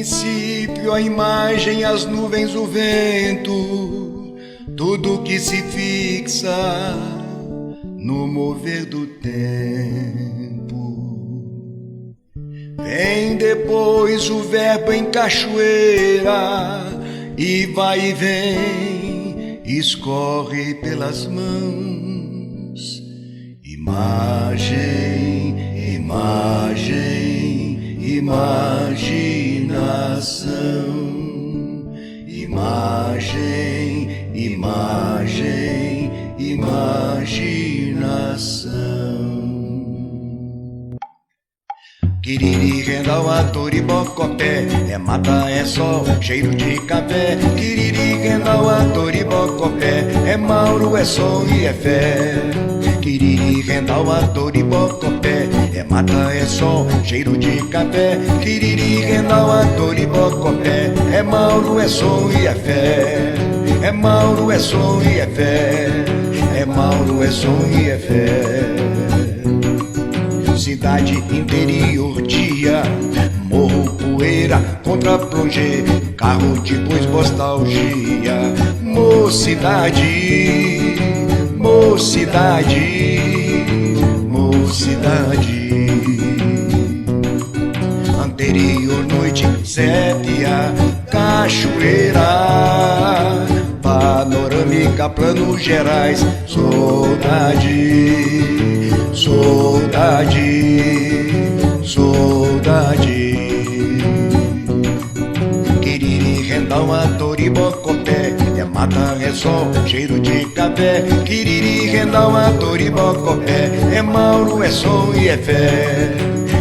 princípio a imagem, as nuvens, o vento, tudo que se fixa no mover do tempo. Vem depois o verbo em cachoeira e vai e vem, escorre pelas mãos. Imagem, imagem, imaginação. Imagem, imagem, imaginação. Quiriri, rendau, ator e bocopé, é mata, é sol, cheiro de café. Quiriri, rendau, ator e bocopé, é Mauro, é sol e é fé. Quiriri, rendau, ator e bocopé, é mata, é sol, cheiro de café. Quiriri, rendau, ator e bocopé, é Mauro, é sol e é fé. É Mauro, é sol e é fé. É Mauro, é sol e é fé. Cidade, interior, dia, morro, poeira, contra plongé, carro, depois nostalgia. Mocidade, mocidade, mocidade. Anterior, noite, sépia, cachoeira, panorâmica, planos gerais, saudade, saudade, saudade. Quiriri, rendau, ator e bocopé, é mata, é sol, cheiro de café. Quiriri, rendau, ator e bocopé, é Mauro, é sol e é fé.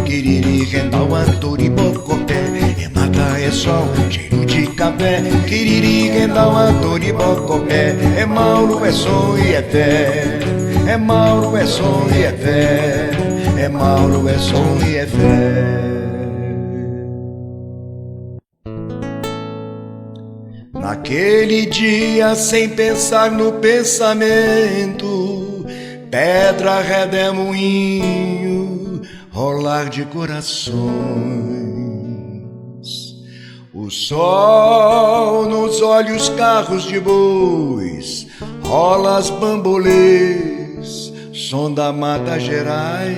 Quiriri, rendau, ator e bocopé, é mata, é sol, cheiro de café. Quiriri, rendau, ator e bocopé, é Mauro, é sol e é fé. É Mauro, é sol e é fé. É Mauro, é sol e é fé. Naquele dia, sem pensar no pensamento, pedra, redemoinho, rolar de corações. O sol nos olhos, carros de bois, rolas, bambolês, som da Mata Gerais,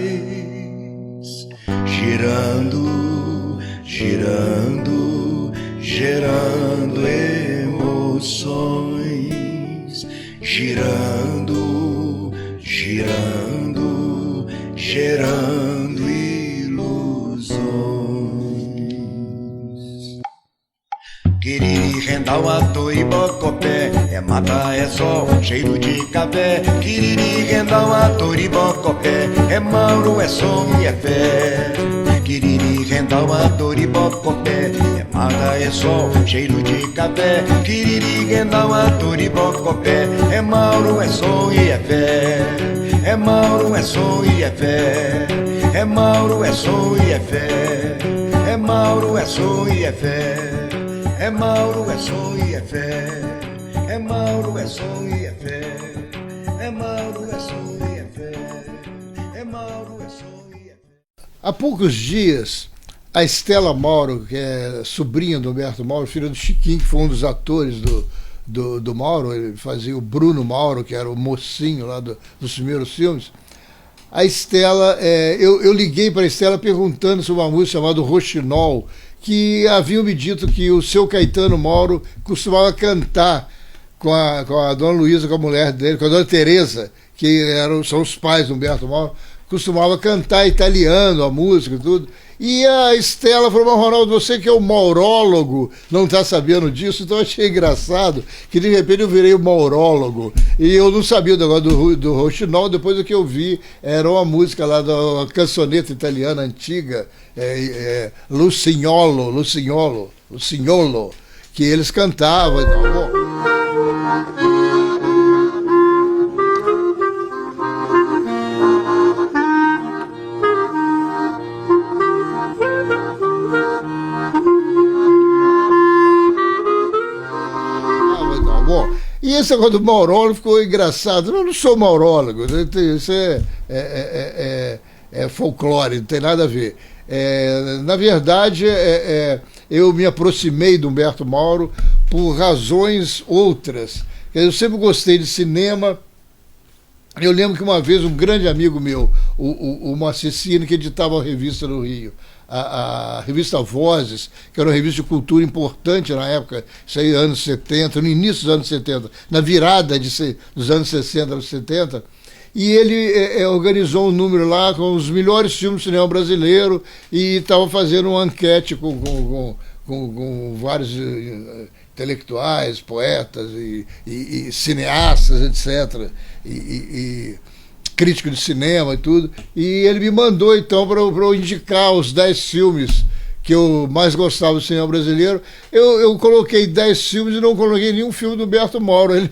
girando, girando, gerando emoções, girando, girando, gerando ilusões. Quiriri, rendau, ator e bocopé, é mata, é sol, cheiro de café. Quiriri, rendau, ator e bocopé, é Mauro, é sol e é fé. Quiriri, rendau, ator e bocopé, é mata, é sol, cheiro de café. Quiriri, rendau, ator e bocopé, é Mauro, é sol e é fé. É Mauro, é sol e é fé. É Mauro, é sol e é fé. É Mauro, é sol e é fé. É Mauro, é sol e é fé. É Mauro, é sol e é fé. É Mauro, é sol e é fé. É Mauro, é sol e é fé. Há poucos dias, a Estela Mauro, que é sobrinha do Humberto Mauro, filha do Chiquinho, que foi um dos atores do Mauro, ele fazia o Bruno Mauro, que era o mocinho lá dos primeiros filmes. A Estela, eu liguei para a Estela perguntando sobre uma música chamada Roxinol, que haviam me dito que o seu Caetano Mauro costumava cantar com a dona Luísa, com a mulher dele, com a dona Teresa, que são os pais do Humberto Mauro, costumava cantar italiano, a música e tudo. E a Estela falou: mas Ronaldo, você que é o maurólogo, não está sabendo disso? Então eu achei engraçado que de repente eu virei o maurólogo. E eu não sabia o negócio do Roxinol, depois do que eu vi, era uma música lá da cançoneta italiana antiga, Lucignolo, que eles cantavam. Então, e esse negócio do maurólogo ficou engraçado. Eu não sou maurólogo, isso folclore, não tem nada a ver. Na verdade, eu me aproximei do Humberto Mauro por razões outras. Eu sempre gostei de cinema. Eu lembro que uma vez um grande amigo meu, o Moacir Cine, que editava a revista no Rio, a revista Vozes, que era uma revista de cultura importante na época, isso aí anos 70, no início dos anos 70, na virada dos anos 60 aos 70, e ele organizou um número lá com os melhores filmes do cinema brasileiro e estava fazendo uma enquete com vários intelectuais, poetas e cineastas, etc., e crítico de cinema e tudo, e ele me mandou então para eu indicar os 10 filmes que eu mais gostava do cinema brasileiro. Eu coloquei 10 filmes e não coloquei nenhum filme do Humberto Mauro. Ele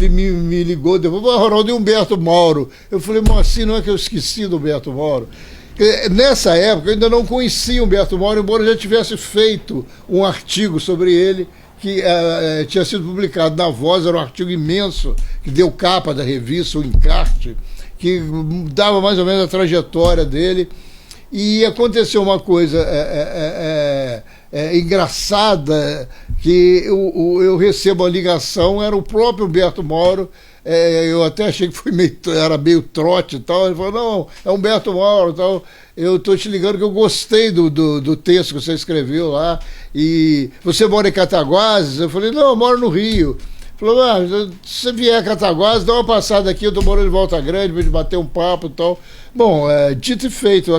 me ligou depois, Ronaldo, e Humberto Mauro? Eu falei, mas assim, não é que eu esqueci do Humberto Mauro? Nessa época eu ainda não conhecia o Humberto Mauro, embora eu já tivesse feito um artigo sobre ele, que tinha sido publicado na Voz, era um artigo imenso, que deu capa da revista, o encarte, que dava mais ou menos a trajetória dele. E aconteceu uma coisa engraçada, que eu recebo a ligação, era o próprio Humberto Mauro. Eu até achei que era meio trote e tal. Ele falou, não, é Humberto Mauro e tal. Eu estou te ligando que eu gostei do texto que você escreveu lá. E você mora em Cataguases? Eu falei, não, eu moro no Rio. Ele falou, se você vier a Cataguases, dá uma passada aqui, eu estou morando em Volta Grande, para gente bater um papo e tal. Bom, dito e feito,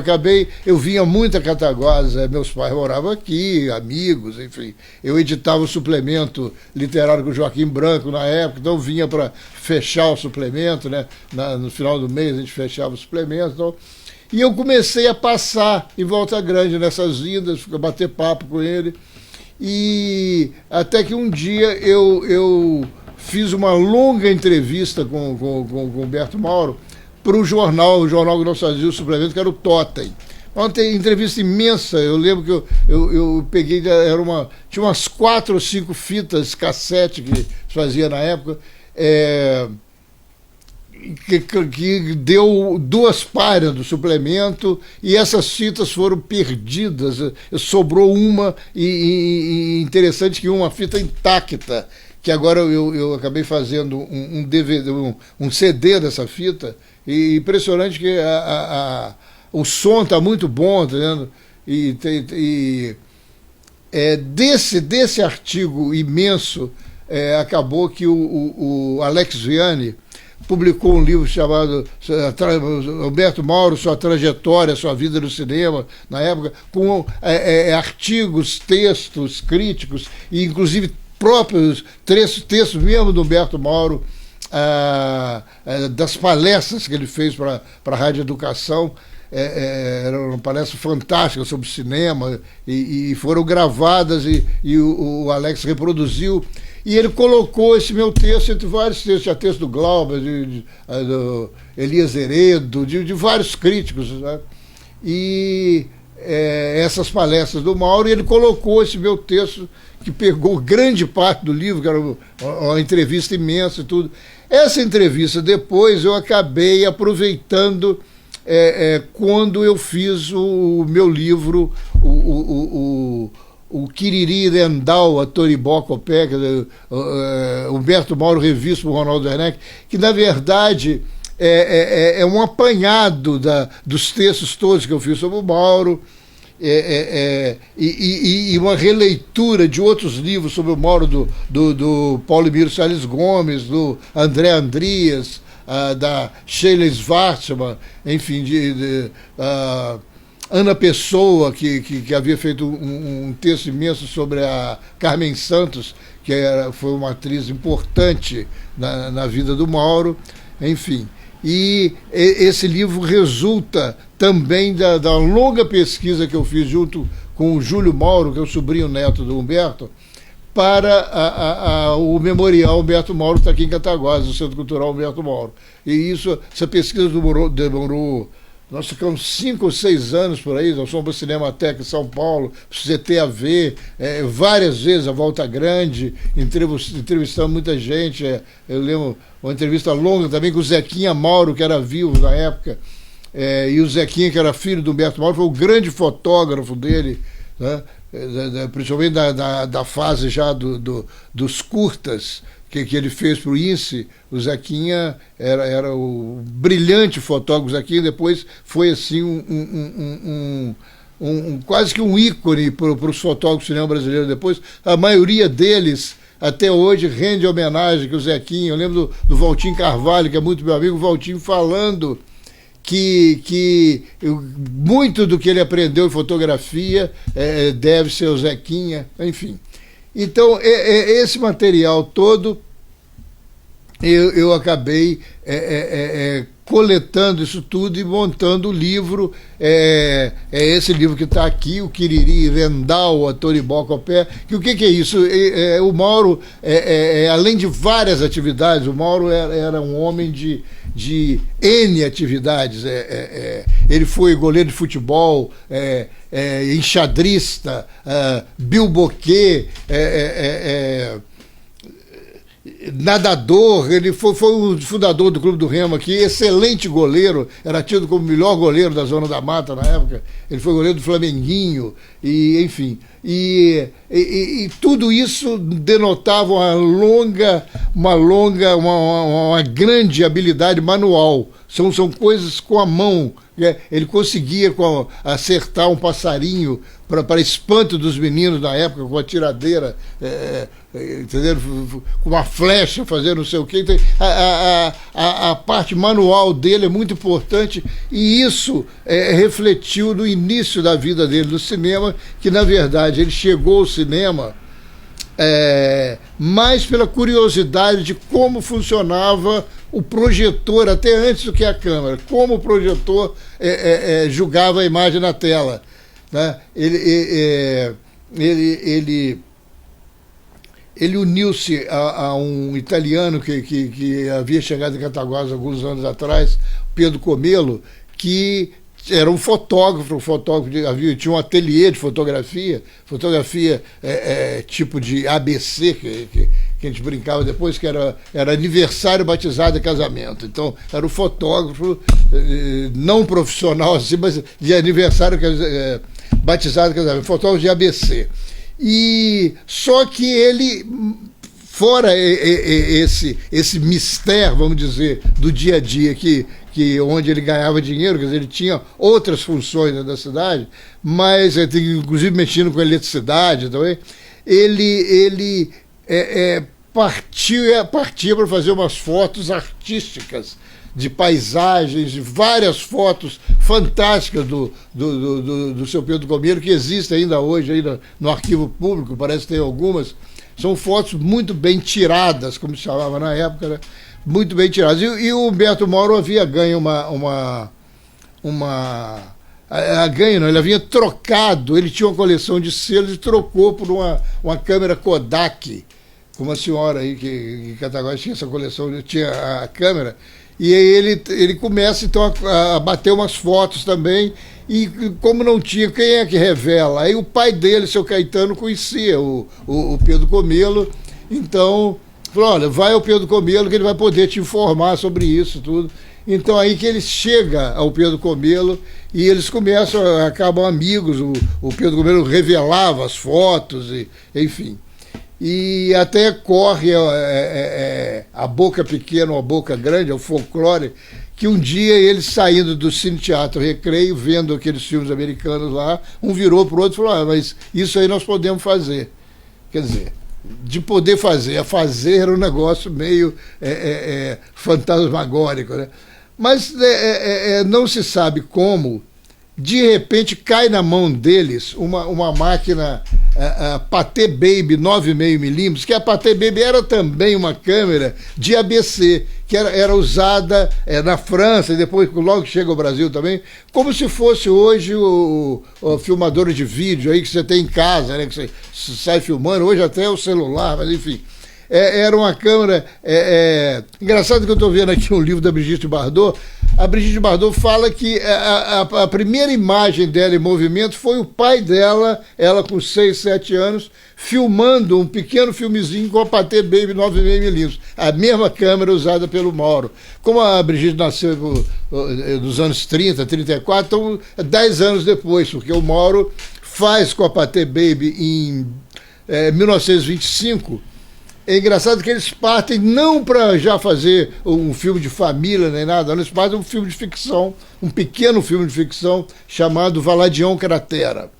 eu vinha muito a Cataguases, meus pais moravam aqui, amigos, enfim. Eu editava o suplemento literário com o Joaquim Branco na época, então eu vinha para fechar o suplemento, né? No final do mês a gente fechava o suplemento. Então, e eu comecei a passar em Volta Grande nessas vindas, bater papo com ele. E até que um dia eu fiz uma longa entrevista com o Humberto Mauro para o jornal que nós fazíamos o suplemento, que era o Totem. Uma entrevista imensa. Eu lembro que eu peguei, tinha umas 4 ou 5 fitas cassete que se fazia na época, que deu 2 páginas do suplemento, e essas fitas foram perdidas. Sobrou uma, e interessante que uma fita intacta, que agora eu acabei fazendo um DVD, um CD dessa fita, e impressionante que o som está muito bom, tá vendo? Desse artigo imenso, acabou que o Alex Vianney publicou um livro chamado Humberto Mauro, Sua Trajetória, Sua Vida no Cinema, na época, com artigos, textos, críticos, e inclusive próprios textos mesmo do Humberto Mauro, das palestras que ele fez para a Rádio Educação. Era uma palestra fantástica sobre cinema, e foram gravadas, e o Alex reproduziu, e ele colocou esse meu texto entre vários textos. Tinha texto do Glauber, do Elias Heredo, de vários críticos, né? E essas palestras do Mauro, e ele colocou esse meu texto, que pegou grande parte do livro, que era uma entrevista imensa e tudo. Essa entrevista, depois, eu acabei aproveitando quando eu fiz o meu livro, o Quiriri Rendal, a Toribó Copé, Humberto Mauro revisto por Ronaldo Werneck, que na verdade é um apanhado dos textos todos que eu fiz sobre o Mauro, e uma releitura de outros livros sobre o Mauro, do Paulo Emílio Salles Gomes, do André Andrias, da Sheila Schwartzman, enfim, Ana Pessoa, que havia feito um texto imenso sobre a Carmen Santos, que foi uma atriz importante na vida do Mauro, enfim. E esse livro resulta também da longa pesquisa que eu fiz junto com o Júlio Mauro, que é o sobrinho neto do Humberto, para o Memorial Humberto Mauro, está aqui em Cataguases, o Centro Cultural Humberto Mauro. E essa pesquisa demorou, nós ficamos 5 ou 6 anos por aí. Nós fomos para a Cinemateca em São Paulo, para o CTAV, várias vezes a Volta Grande, entrevistamos muita gente. Eu lembro uma entrevista longa também com o Zequinha Mauro, que era vivo na época. E o Zequinha, que era filho do Humberto Mauro, foi o grande fotógrafo dele, né? Principalmente da fase já dos curtas que ele fez para o INSE. O Zequinha era o brilhante fotógrafo. O Zequinha depois foi assim quase que um ícone para os fotógrafos do cinema brasileiro. Depois, a maioria deles até hoje rende homenagem que o Zequinha. Eu lembro do Valtinho Carvalho, que é muito meu amigo, o Valtinho falando que muito do que ele aprendeu em fotografia deve ser o Zequinha, enfim. Então, esse material todo, eu acabei coletando isso tudo e montando o livro. É esse livro que está aqui, o Quiriri, Rendal, a Toribó Copé. Que o que é isso? O Mauro, além de várias atividades, o Mauro era um homem de N atividades. Ele foi goleiro de futebol, enxadrista, bilboquê, nadador. Ele foi o fundador do Clube do Remo aqui, excelente goleiro, era tido como o melhor goleiro da Zona da Mata na época. Ele foi goleiro do Flamenguinho, e enfim. E tudo isso denotava uma grande habilidade manual. São coisas com a mão. Ele conseguia acertar um passarinho para espanto dos meninos na época, com a tiradeira, entendeu? Com uma flecha, fazendo não sei o quê. Então, a parte manual dele é muito importante, e isso refletiu no início da vida dele no cinema, que na verdade ele chegou ao cinema mais pela curiosidade de como funcionava o projetor, até antes do que a câmera, como o projetor julgava a imagem na tela, né? Ele uniu-se a um italiano que havia chegado em Cataguases alguns anos atrás, Pedro Comelo, que era um fotógrafo, tinha um ateliê de fotografia tipo de ABC, que a gente brincava depois, que era aniversário, batizado e casamento. Então, era um fotógrafo não profissional, assim, mas de aniversário, batizado e casamento, fotógrafo de ABC. E só que ele, fora esse mistério, vamos dizer, do dia a dia, onde ele ganhava dinheiro, quer dizer, ele tinha outras funções dentro da cidade, mas inclusive mexendo com eletricidade também, ele partia para fazer umas fotos artísticas de paisagens, de várias fotos fantásticas do seu Pedro Comelo, que existem ainda hoje no arquivo público, parece que tem algumas. São fotos muito bem tiradas, como se chamava na época, né? Muito bem tiradas. E o Humberto Mauro havia ganho ele havia trocado, ele tinha uma coleção de selos e trocou por uma câmera Kodak, com uma senhora aí que em Cataguases tinha essa coleção, tinha a câmera, e aí ele começa então a bater umas fotos também, e como não tinha, quem é que revela? Aí o pai dele, seu Caetano, conhecia o Pedro Comelo, então falou: olha, vai ao Pedro Comelo que ele vai poder te informar sobre isso tudo. Então aí que ele chega ao Pedro Comelo e eles acabam amigos. O Pedro Comelo revelava as fotos, enfim. E até corre a boca pequena ou a boca grande, o folclore, que um dia eles saindo do Cine Teatro Recreio, vendo aqueles filmes americanos lá, um virou para o outro e falou: mas isso aí nós podemos fazer. Quer dizer, de poder fazer, a fazer era um negócio meio fantasmagórico, né? Mas não se sabe como, de repente cai na mão deles uma máquina Pathé Baby 9,5mm, que a Pathé Baby era também uma câmera de ABC, que era usada na França, e depois logo chega ao Brasil também, como se fosse hoje o filmador de vídeo aí que você tem em casa, né, que você sai filmando, hoje até o celular, mas enfim. era uma câmera... Engraçado que eu estou vendo aqui um livro da Brigitte Bardot. A Brigitte Bardot fala que a primeira imagem dela em movimento foi o pai dela, ela com 6, 7 anos, filmando um pequeno filmezinho com a Pathé Baby 9mm, a mesma câmera usada pelo Mauro. Como a Brigitte nasceu nos anos 30, 34, então 10 anos depois, porque o Mauro faz com a Pathé Baby em 1925. É engraçado que eles partem não para já fazer um filme de família nem nada, eles partem um filme de ficção, um pequeno filme de ficção chamado Valadião Cratera,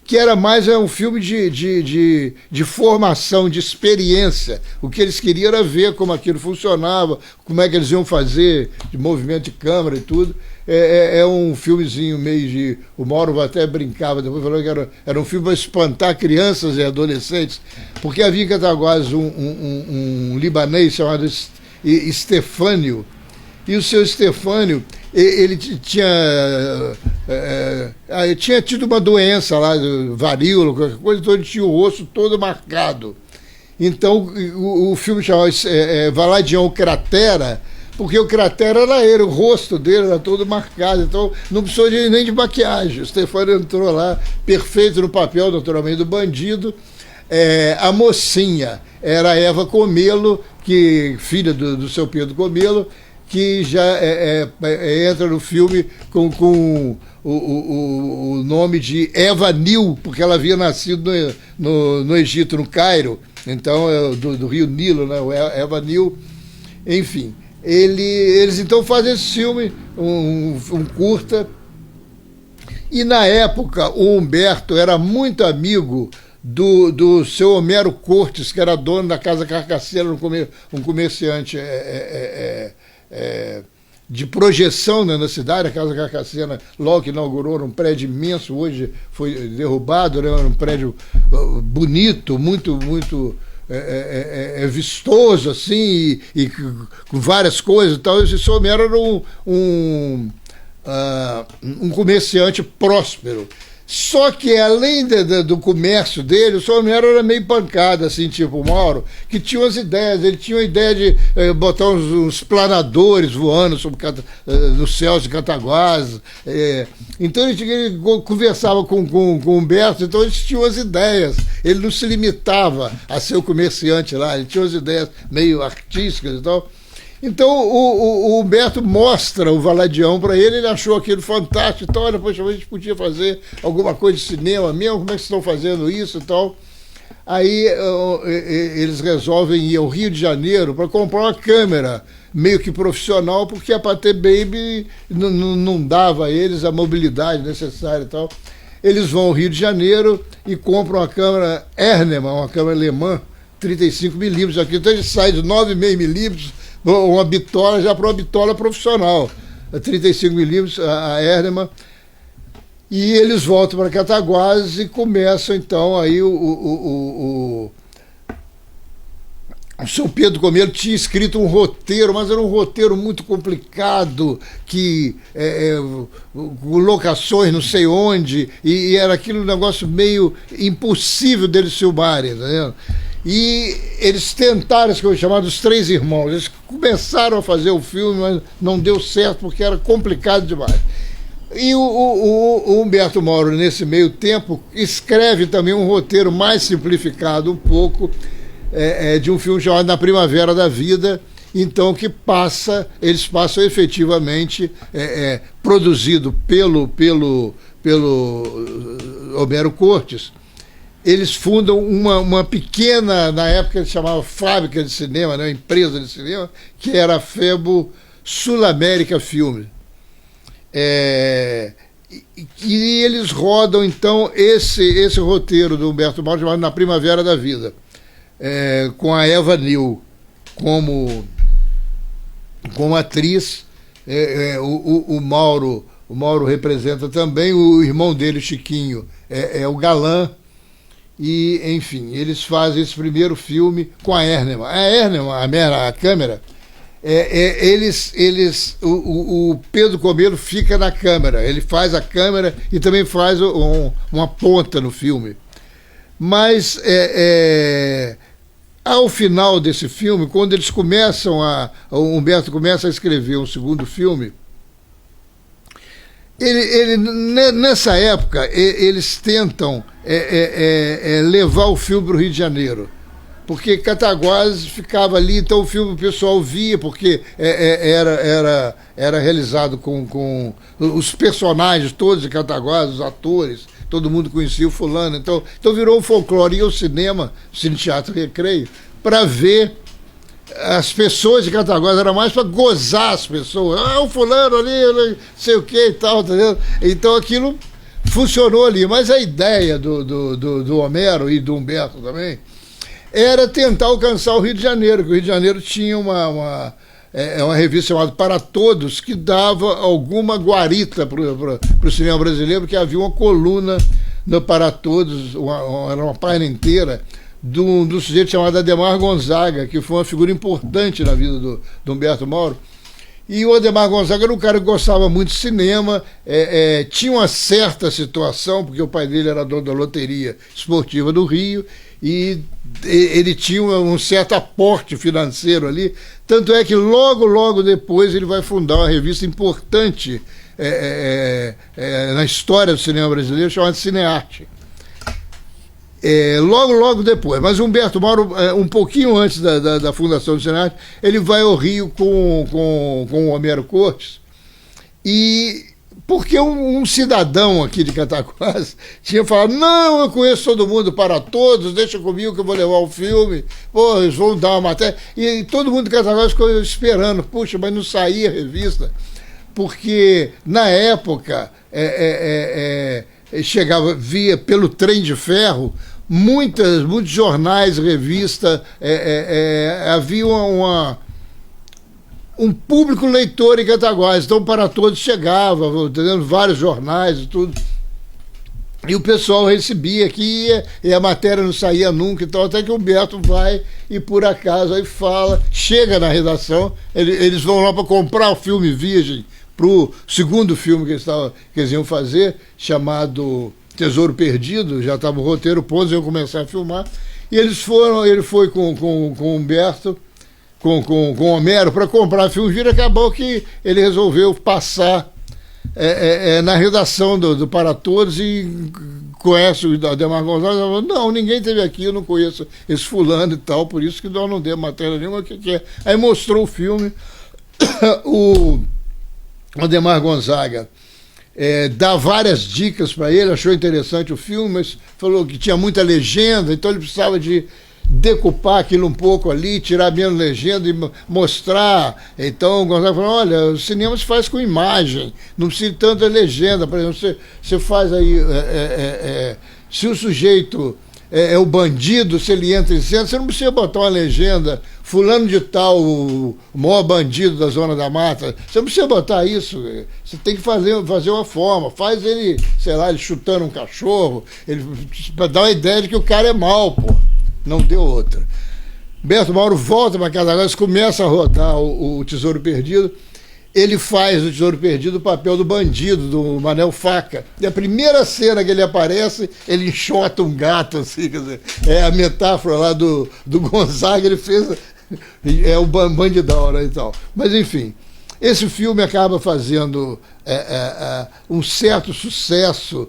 que era mais um filme de formação, de experiência. O que eles queriam era ver como aquilo funcionava, como é que eles iam fazer, de movimento de câmera e tudo. É um filmezinho meio de... O Mauro até brincava, depois falou que era um filme para espantar crianças e adolescentes, porque havia em Cataguases um libanês chamado Estefânio, e o seu Estefânio, ele tinha tido uma doença lá, varíola, qualquer coisa, então ele tinha o rosto todo marcado. Então o filme chamava Valadião Cratera, porque o cratera era ele, o rosto dele era todo marcado, então não precisou nem de maquiagem. O Stefano entrou lá, perfeito no papel, naturalmente, do bandido. A mocinha era a Eva Comelo, filha do seu Pedro Comelo, que já entra no filme com o nome de Eva Nil, porque ela havia nascido no Egito, no Cairo, então do rio Nilo, né? Eva Nil, enfim. Eles então fazem esse filme, um curta, e na época o Humberto era muito amigo do seu Homero Cortes, que era dono da Casa Carcassena, um comerciante de projeção, né, na cidade. A Casa Carcassena, logo que inaugurou, era um prédio imenso, hoje foi derrubado, né, era um prédio bonito, muito vistoso, assim, e com várias coisas e tal. Esse Homero era um comerciante próspero. Só que, além do comércio dele, o seu Homero era meio pancada, assim, tipo o Mauro, que tinha umas ideias. Ele tinha a ideia de botar uns planadores voando nos céus de Cataguases. Então ele conversava com o Humberto, então eles tinham as ideias. Ele não se limitava a ser o comerciante lá, ele tinha as ideias meio artísticas e tal. Então o Humberto mostra o Valadião para ele achou aquilo fantástico. Então, olha, poxa, a gente podia fazer alguma coisa de cinema mesmo, como é que vocês estão fazendo isso e tal. Aí eles resolvem ir ao Rio de Janeiro para comprar uma câmera meio que profissional, porque a Pathé Baby não dava a eles a mobilidade necessária e tal. Eles vão ao Rio de Janeiro e compram uma câmera Ernemann, uma câmera alemã, 35mm aqui. Então eles saem de 9,5mm, uma bitola já para uma bitola profissional, a 35mm, a Ernemann, e eles voltam para Cataguases e começam então aí o seu Pedro Comelo tinha escrito um roteiro, mas era um roteiro muito complicado, com locações não sei onde, e era aquele negócio meio impossível deles filmarem, tá vendo? E eles tentaram, isso que eu chamava dos Três Irmãos, eles começaram a fazer o filme, mas não deu certo porque era complicado demais. E o Humberto Mauro, nesse meio tempo, escreve também um roteiro mais simplificado um pouco, de um filme chamado Na Primavera da Vida, então eles passam efetivamente, produzido pelo Homero Cortes. Eles fundam uma pequena, na época eles chamavam fábrica de cinema, né, empresa de cinema, que era a Febo Sul América Filme. E eles rodam, então, esse roteiro do Humberto Mauro, chamado Na Primavera da Vida, com a Eva Nil como atriz. O Mauro representa também, o irmão dele, Chiquinho, é o galã. E, enfim, eles fazem esse primeiro filme com a Ernemann. A Ernemann, a câmera, o Pedro Comelo fica na câmera, ele faz a câmera e também faz uma ponta no filme. Mas Ao final desse filme, quando eles começam o Humberto começa a escrever um segundo filme, nessa época, eles tentam levar o filme para o Rio de Janeiro, porque Cataguases ficava ali, então o filme o pessoal via, porque era realizado com os personagens todos de Cataguases, os atores, todo mundo conhecia o fulano, então virou um folclore. Ia ao cinema, Cine Teatro Recreio, para ver as pessoas de Cataguases, era mais para gozar as pessoas. O fulano ali, não sei o que e tal, entendeu? Então aquilo funcionou ali. Mas a ideia do Homero e do Humberto também era tentar alcançar o Rio de Janeiro, que o Rio de Janeiro tinha uma revista chamada Para Todos, que dava alguma guarita para o cinema brasileiro, porque havia uma coluna no Para Todos, era uma página inteira, de um sujeito chamado Adhemar Gonzaga, que foi uma figura importante na vida do Humberto Mauro. E o Adhemar Gonzaga era um cara que gostava muito de cinema, tinha uma certa situação, porque o pai dele era dono da loteria esportiva do Rio, e ele tinha um certo aporte financeiro ali, tanto é que logo depois ele vai fundar uma revista importante na história do cinema brasileiro, chamada Cinearte. Logo depois, mas Humberto Mauro, um pouquinho antes da fundação do Cinearte, ele vai ao Rio com o Homero Cortes, e porque um cidadão aqui de Cataguases tinha falado: não, eu conheço todo mundo, Para Todos, deixa comigo que eu vou levar o filme, pô, eles vão dar uma matéria. E todo mundo de Cataguases ficou esperando, puxa, mas não saía a revista, porque na época via pelo trem de ferro muitos jornais, revistas, havia um público leitor em Cataguases, então Para Todos chegava, entendendo, vários jornais e tudo, e o pessoal recebia aqui, e a matéria não saía nunca, então até que o Humberto vai e por acaso aí fala, chega na redação, eles vão lá para comprar o filme virgem para o segundo filme que eles iam fazer, chamado Tesouro Perdido, já estava o roteiro pronto, iam começar a filmar, e ele foi com o Humberto, com o Homero, para comprar filme virgem. Acabou que ele resolveu passar na redação do Para Todos, e conhece o Adhemar Gonzaga, falou: não, ninguém teve aqui, eu não conheço esse fulano e tal, por isso que nós não demos matéria nenhuma, o que é? Aí mostrou o filme, o Adhemar Gonzaga dá várias dicas para ele, achou interessante o filme, mas falou que tinha muita legenda, então ele precisava de decupar aquilo um pouco ali, tirar menos legenda e mostrar. Então o Gonzaga falou: olha, o cinema se faz com imagem, não precisa de tanta legenda. Por exemplo, você faz aí, se o sujeito é o bandido, se ele entra em cena, você não precisa botar uma legenda: fulano de tal, o maior bandido da Zona da Mata. Você não precisa botar isso. Você tem que fazer uma forma. Faz ele, sei lá, ele chutando um cachorro, para dar uma ideia de que o cara é mau, pô. Não deu outra. Humberto Mauro volta para Cataguases, começa a rodar o Tesouro Perdido. Ele faz o Tesouro Perdido o papel do bandido, do Manel Faca. E a primeira cena que ele aparece, ele enxota um gato, assim, quer dizer, a metáfora lá do Gonzaga, ele fez, o bandidão, né, e tal. Mas, enfim, esse filme acaba fazendo um certo sucesso,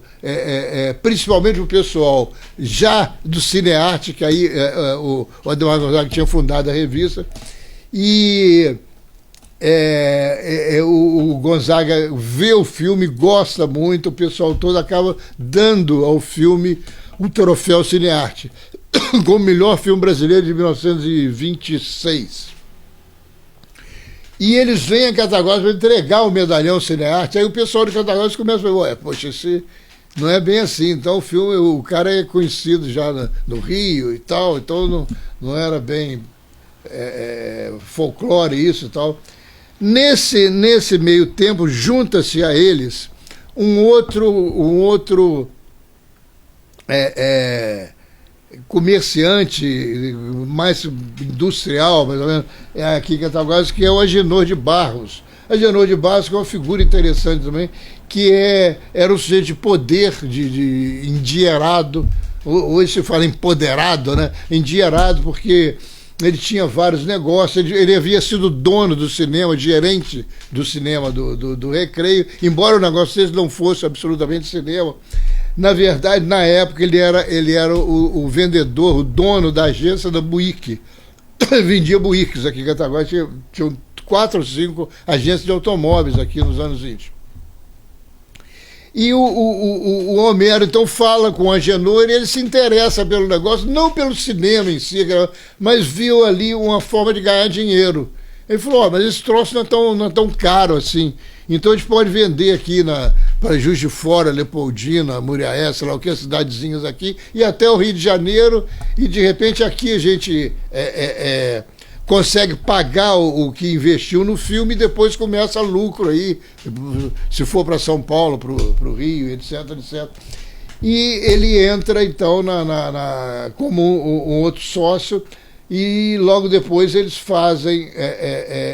principalmente o pessoal já do Cinearte, que aí o Adhemar Gonzaga tinha fundado a revista, e o Gonzaga vê o filme, gosta muito, o pessoal todo acaba dando ao filme o troféu Cinearte como melhor filme brasileiro de 1926. E eles vêm a Cataguases para entregar o medalhão Cinearte. Aí o pessoal de Cataguases começa a falar: poxa, esse não é bem assim. Então o cara é conhecido já no Rio e tal, então não era bem folclore isso e tal. Nesse meio tempo, junta-se a eles um outro comerciante, mais industrial, mais ou menos, aqui em Cataguases, que é o Agenor de Barros. Agenor de Barros, que é uma figura interessante também, que era um sujeito de poder, de endinheirado, hoje se fala empoderado, né? Endinheirado, porque ele tinha vários negócios, ele havia sido dono do cinema, gerente do cinema do Recreio, embora o negócio dele não fosse absolutamente cinema. Na verdade, na época, ele era o vendedor, o dono da agência da Buick. Vendia Buicks aqui em Cataguá, tinham 4 ou 5 agências de automóveis aqui nos anos 20. E o Homero, então, fala com o Agenor e ele se interessa pelo negócio, não pelo cinema em si, mas viu ali uma forma de ganhar dinheiro. Ele falou, mas esse troço não é tão caro assim. Então a gente pode vender aqui para Juiz de Fora, Leopoldina, Muriaé, sei lá o que, cidadezinhas aqui, e até o Rio de Janeiro, e de repente aqui a gente consegue pagar o que investiu no filme e depois começa lucro aí, se for para São Paulo, para o Rio, etc, etc. E ele entra então como um outro sócio, e logo depois eles fazem,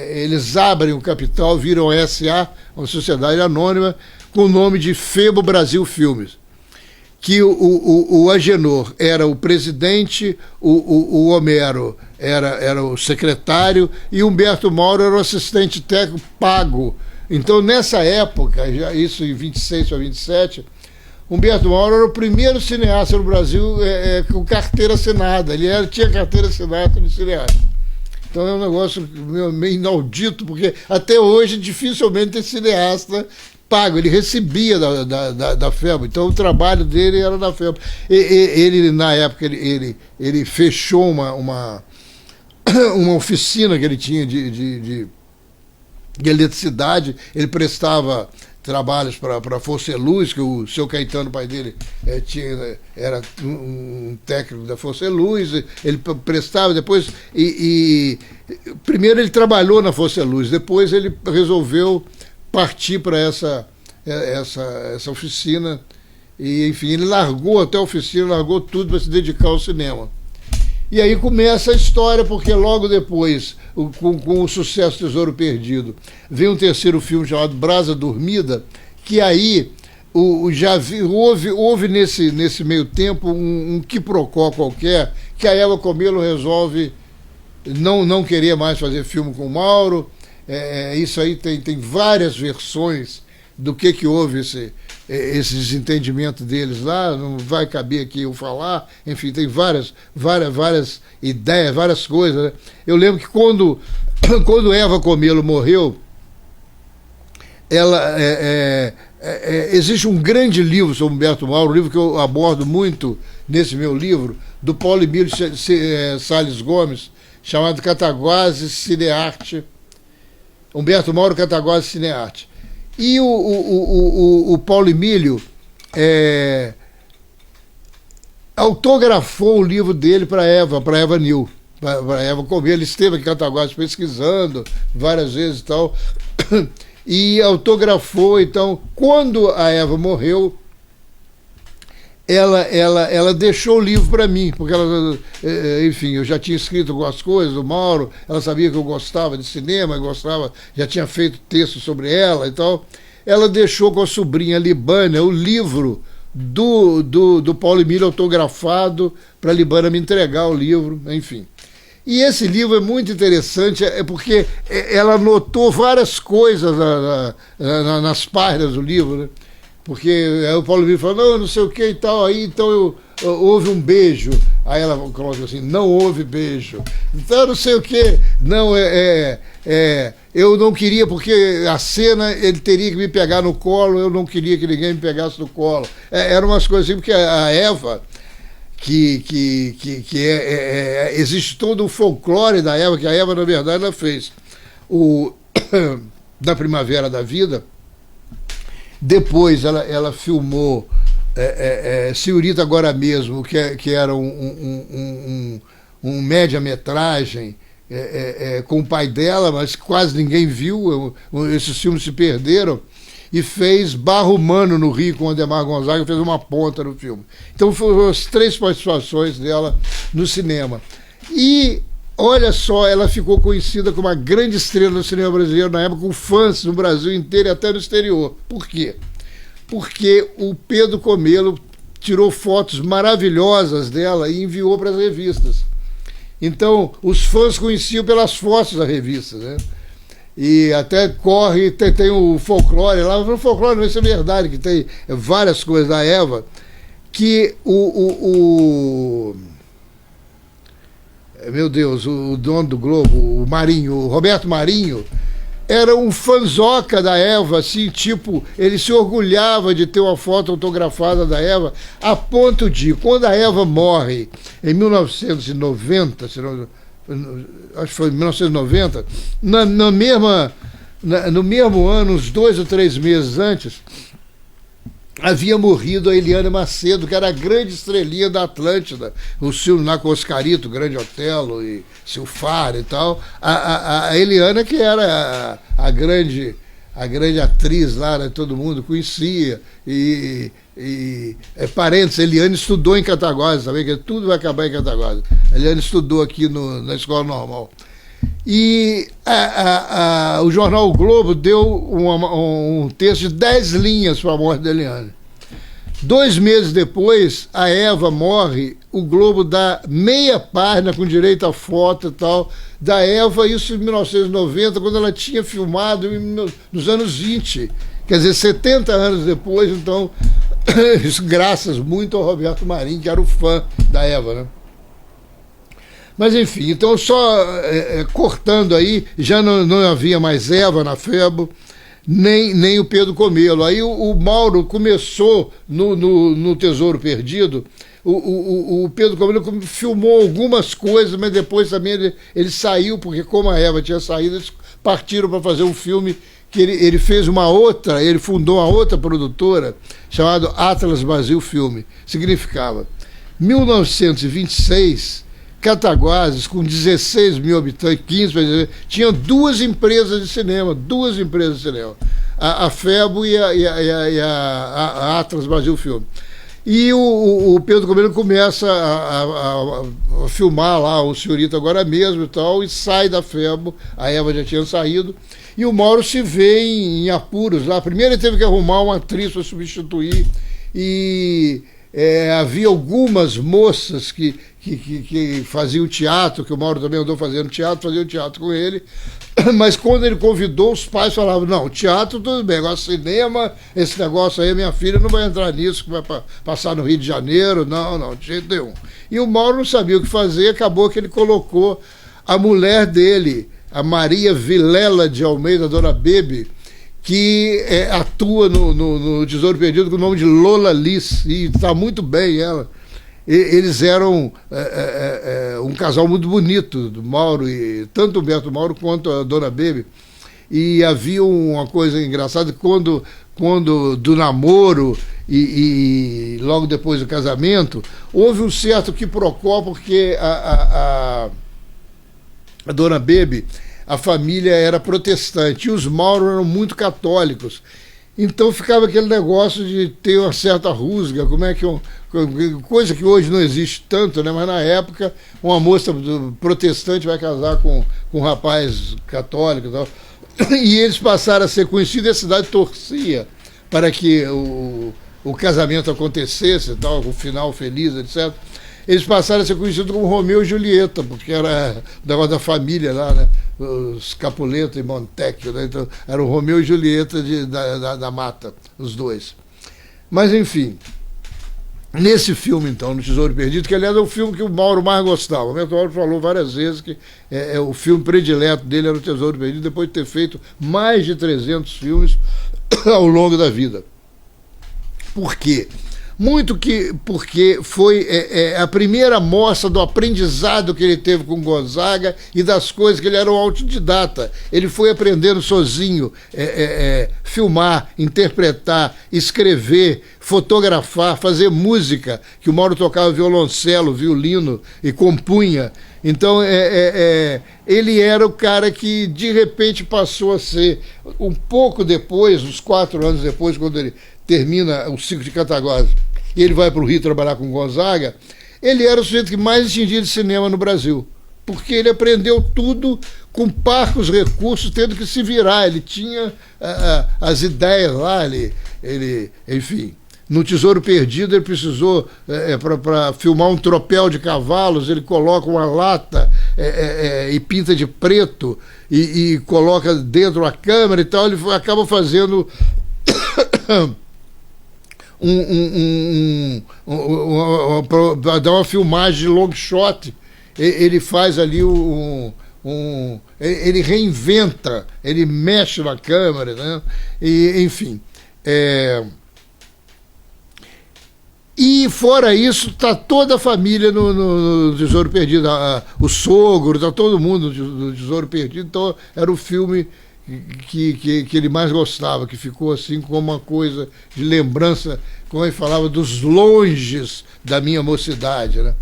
eles abrem o capital, viram SA, uma sociedade anônima, com o nome de Febo Brasil Filmes, que o Agenor era o presidente, o Homero era o secretário e Humberto Mauro era o assistente técnico pago. Então, nessa época, já isso em 26 para 27, Humberto Mauro era o primeiro cineasta no Brasil com carteira assinada. Ele tinha carteira assinada de cineasta. Então é um negócio meio inaudito, porque até hoje dificilmente tem cineasta pago. Ele recebia da FEB. Então o trabalho dele era da FEB. Ele na época, ele fechou uma oficina que ele tinha de eletricidade. Ele prestava trabalhos para a Força Luz, que o seu Caetano, pai dele, era um técnico da Força Luz. Ele prestava depois, primeiro ele trabalhou na Força Luz, depois ele resolveu partir para essa oficina, e enfim, ele largou até a oficina, largou tudo para se dedicar ao cinema. E aí começa a história, porque logo depois, com o sucesso Tesouro Perdido, vem um terceiro filme chamado Brasa Dormida, que aí houve nesse meio tempo um quiprocó qualquer, que a Eva Comelo resolve não querer mais fazer filme com o Mauro. Isso aí tem várias versões do que houve esse desentendimento deles lá, não vai caber aqui eu falar, enfim, tem várias ideias, várias coisas, né? Eu lembro que quando Eva Comelo morreu, existe um grande livro sobre Humberto Mauro, um livro que eu abordo muito nesse meu livro, do Paulo Emílio Salles Gomes, chamado Cataguases Cinearte, Humberto Mauro, Cataguases Cinearte. E o Paulo Emílio autografou o livro dele para Eva Nil, para Eva Comelo. Ele esteve aqui em Cataguases pesquisando várias vezes e tal, e autografou. Então, quando a Eva morreu, ela deixou o livro para mim, porque ela, enfim, eu já tinha escrito algumas coisas do Mauro, ela sabia que eu gostava de cinema, já tinha feito texto sobre ela e tal. Ela deixou com a sobrinha Libânia o livro do Paulo Emílio autografado para a Libânia me entregar o livro, enfim. E esse livro é muito interessante, porque ela anotou várias coisas nas páginas do livro, né? Porque aí o Paulo Emílio falou, não sei o que e tal, aí então houve um beijo. Aí ela coloca assim, não houve beijo. Então não sei o que, não, eu não queria, porque a cena ele teria que me pegar no colo, eu não queria que ninguém me pegasse no colo. Eram umas coisas assim, porque a Eva, existe todo um folclore da Eva, que a Eva, na verdade, ela fez da Primavera da Vida. Depois ela filmou Senhorita Agora Mesmo, que era um média-metragem com o pai dela, mas quase ninguém viu, esses filmes se perderam, e fez Barro Humano no Rio com o Ademar Gonzaga, fez uma ponta no filme. Então foram as 3 participações dela no cinema. E olha só, ela ficou conhecida como uma grande estrela do cinema brasileiro na época, com fãs no Brasil inteiro e até no exterior. Por quê? Porque o Pedro Comelo tirou fotos maravilhosas dela e enviou para as revistas. Então, os fãs conheciam pelas fotos da revista, né? E até tem o folclore lá, o folclore não, isso é verdade, que tem várias coisas da Eva, que meu Deus, o dono do Globo, o Marinho, o Roberto Marinho, era um fanzoca da Eva, assim, tipo, ele se orgulhava de ter uma foto autografada da Eva, a ponto de, quando a Eva morre, em 1990, acho que foi em 1990, no mesmo ano, uns 2 ou 3 meses antes, havia morrido a Eliana Macedo, que era a grande estrelinha da Atlântida, o filme lá com o Oscarito, Grande Otelo e Silfar e tal. A Eliana, que era a grande atriz lá, né, todo mundo conhecia. Parênteses, a Eliana estudou em Cataguases também, que tudo vai acabar em Cataguases. A Eliana estudou aqui na Escola Normal. E o jornal O Globo deu um texto de 10 linhas para a morte da Eliane. 2 meses depois, a Eva morre, o Globo dá meia página com direito a foto e tal, da Eva, isso em 1990, quando ela tinha filmado nos anos 20. Quer dizer, 70 anos depois, então, isso graças muito ao Roberto Marinho, que era o fã da Eva, né? Mas, enfim, então só cortando aí, já não havia mais Eva na Febo, nem o Pedro Comelo. Aí o Mauro começou no Tesouro Perdido, o Pedro Comelo filmou algumas coisas, mas depois também ele saiu, porque como a Eva tinha saído, eles partiram para fazer um filme que ele fez ele fundou uma outra produtora, chamada Atlas Brasil Filme. Significava, 1926... Cataguases, com 16 mil habitantes, 15, tinha 2 empresas de cinema, a Febo e a Atlas Brasil Filme. E o Pedro Comelo começa a filmar lá o Senhorito agora mesmo e tal, e sai da Febo, a Eva já tinha saído, e o Mauro se vê em apuros lá. Primeiro ele teve que arrumar uma atriz para substituir, e havia algumas moças que faziam teatro, que o Mauro também andou fazendo teatro, faziam teatro com ele, mas quando ele convidou, os pais falavam, não, teatro tudo bem, agora cinema, esse negócio aí, minha filha não vai entrar nisso, que vai passar no Rio de Janeiro, não, de jeito nenhum. E o Mauro não sabia o que fazer, acabou que ele colocou a mulher dele, a Maria Vilela de Almeida, Dona Bebe, que atua no Tesouro Perdido com o nome de Lola Liz, e está muito bem ela. Eles eram um casal muito bonito, do Mauro, e tanto o Humberto Mauro quanto a Dona Bebe. E havia uma coisa engraçada, quando do namoro e logo depois do casamento, houve um certo quiprocó, porque a Dona Bebe, a família era protestante, e os Mauro eram muito católicos. Então ficava aquele negócio de ter uma certa rusga, coisa que hoje não existe tanto, né? Mas na época uma moça protestante vai casar com um rapaz católico e tal. E eles passaram a ser conhecidos, e a cidade torcia para que o casamento acontecesse e tal, com o final feliz, etc. Eles passaram a ser conhecidos como Romeu e Julieta, porque era o negócio da família lá, né? Os Capuleto e Montecchio, né? Então, era o Romeu e Julieta da Mata, os dois. Mas, enfim, nesse filme, então, no Tesouro Perdido, que aliás é o filme que o Mauro mais gostava. O Mauro falou várias vezes que o filme predileto dele era o Tesouro Perdido, depois de ter feito mais de 300 filmes ao longo da vida. Por quê? Porque foi a primeira mostra do aprendizado que ele teve com Gonzaga e das coisas que ele era um autodidata. Ele foi aprendendo sozinho, filmar, interpretar, escrever, fotografar, fazer música, que o Mauro tocava violoncelo, violino e compunha. Então, ele era o cara que, de repente, passou a ser, um pouco depois, uns 4 anos depois, quando ele termina o ciclo de Cataguases, e ele vai para o Rio trabalhar com Gonzaga, ele era o sujeito que mais entendia de cinema no Brasil, porque ele aprendeu tudo com parcos recursos, tendo que se virar. Ele tinha as ideias lá, ele enfim, No Tesouro Perdido ele precisou, para filmar um tropel de cavalos, ele coloca uma lata e pinta de preto e coloca dentro a câmera e tal, ele acaba fazendo para dar uma filmagem de long shot. Ele faz ali ele reinventa, ele mexe na câmera, né? E, enfim. E fora isso, está toda a família no Tesouro Perdido, o sogro, está todo mundo no Tesouro Perdido. Então era o filme que ele mais gostava, que ficou assim como uma coisa de lembrança, como ele falava, dos longes da minha mocidade, né?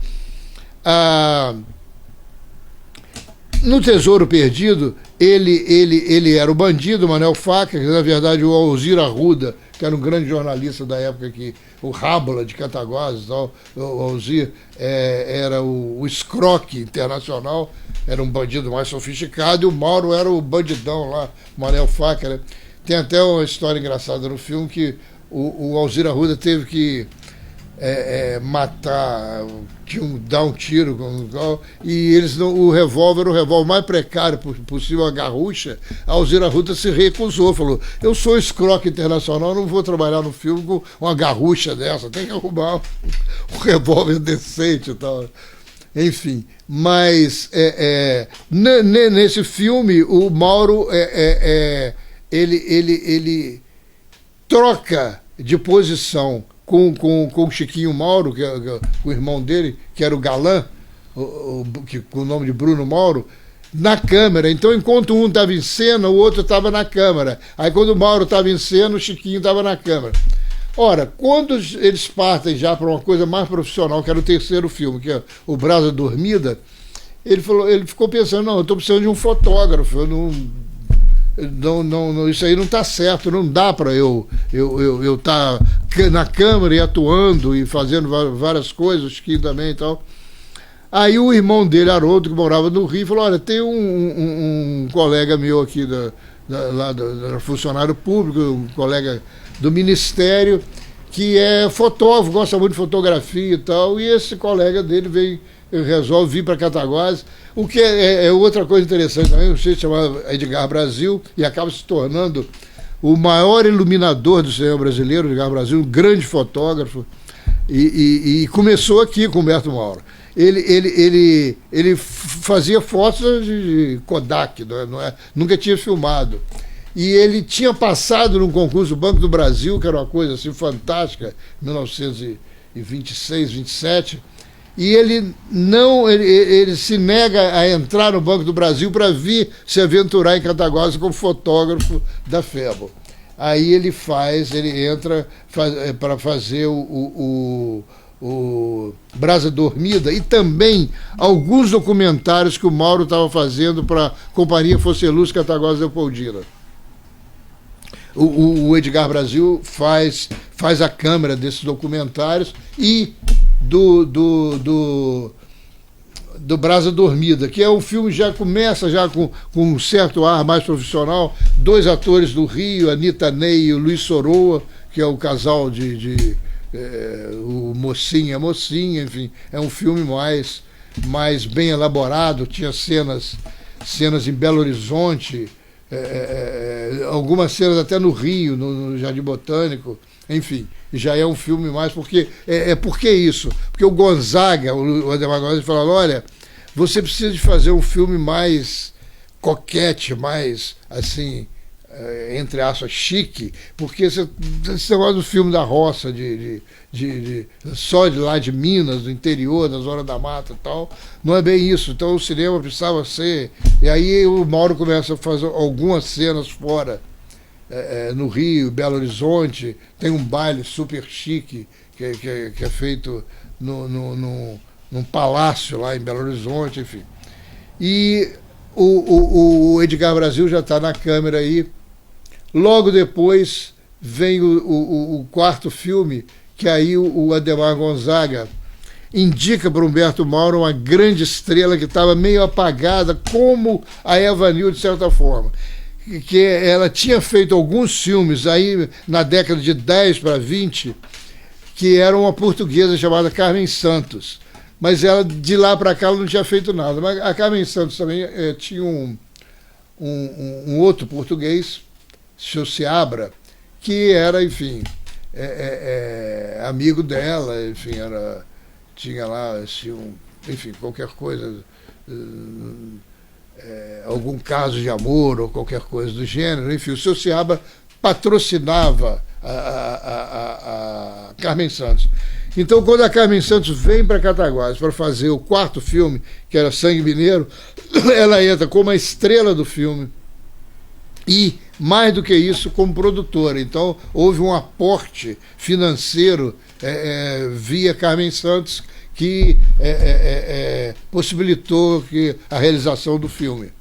No Tesouro Perdido, ele era o bandido, Manel Faca, que na verdade o Alzir Arruda, que era um grande jornalista da época, o Rábula de Cataguases, o Alzir era o escroque internacional, era um bandido mais sofisticado, e o Mauro era o bandidão lá, Manel Faca, né? Tem até uma história engraçada no filme que o Alzir Arruda teve que matar, dar um tiro, e eles o revólver era o revólver mais precário possível, a garrucha. A Alzir Arruda se recusou, falou: eu sou escroque internacional, não vou trabalhar no filme com uma garrucha dessa, tem que arrumar um revólver decente e tal. Enfim, mas nesse filme o Mauro ele troca de posição com o Chiquinho Mauro, que é o irmão dele, que era o galã, com o nome de Bruno Mauro, na câmera. Então, enquanto um estava em cena, o outro estava na câmera. Aí, quando o Mauro estava em cena, o Chiquinho estava na câmera. Ora, quando eles partem já para uma coisa mais profissional, que era o terceiro filme, que é o Brasa Dormida, ele ficou pensando: não, eu estou precisando de um fotógrafo, isso aí não está certo, não dá para eu estar na câmera e atuando e fazendo várias coisas, o Chiquinho também e tal. Aí o irmão dele, Haroldo, que morava no Rio, falou: olha, tem um colega meu aqui, lá do funcionário público, um colega do Ministério, que é fotógrafo, gosta muito de fotografia e tal, e esse colega dele resolve vir para Cataguases, o que é outra coisa interessante também. Você se chama Edgar Brasil e acaba se tornando o maior iluminador do cinema brasileiro. Edgar Brasil, um grande fotógrafo, e começou aqui com o Humberto Mauro. Ele fazia fotos de Kodak, nunca tinha filmado. E ele tinha passado num concurso do Banco do Brasil, que era uma coisa assim fantástica, em 1926, 27, e ele se nega a entrar no Banco do Brasil para vir se aventurar em Cataguases como fotógrafo da FEBO. Aí ele entra para fazer o Brasa Dormida, e também alguns documentários que o Mauro estava fazendo para a Companhia Forceluz Cataguases Leopoldina. O Edgar Brasil faz a câmera desses documentários e do Brasa Dormida, que é um filme que começa com um certo ar mais profissional. 2 atores do Rio, Anitta Ney e o Luiz Soroa, que é o casal o Mocinha, enfim, é um filme mais bem elaborado. Tinha cenas em Belo Horizonte, algumas cenas até no Rio, no Jardim Botânico, enfim, já é um filme mais, porque por que isso? Porque o Gonzaga, o Ademar Gonzaga, falou: olha, você precisa de fazer um filme mais coquete, mais assim, entre aspas, chique, porque esse negócio do filme da roça, só de lá de Minas, do interior, da Zona da Mata e tal, não é bem isso. Então o cinema precisava ser. E aí o Mauro começa a fazer algumas cenas fora, no Rio, Belo Horizonte. Tem um baile super chique que é feito num palácio lá em Belo Horizonte, enfim. E o Edgar Brasil já está na câmera aí. Logo depois vem o quarto filme, que aí o Ademar Gonzaga indica para o Humberto Mauro uma grande estrela que estava meio apagada, como a Eva Nil, de certa forma. Que ela tinha feito alguns filmes aí na década de 10 para 20, que era uma portuguesa chamada Carmen Santos. Mas ela, de lá para cá, ela não tinha feito nada. Mas a Carmen Santos também tinha um outro português, seu Seabra, que era, enfim, amigo dela, enfim, tinha lá, enfim, qualquer coisa, algum caso de amor ou qualquer coisa do gênero. Enfim, o seu Seabra patrocinava a Carmen Santos. Então, quando a Carmen Santos vem para Cataguases para fazer o quarto filme, que era Sangue Mineiro, ela entra como a estrela do filme e, mais do que isso, como produtora. Então, houve um aporte financeiro via Carmen Santos que possibilitou a realização do filme.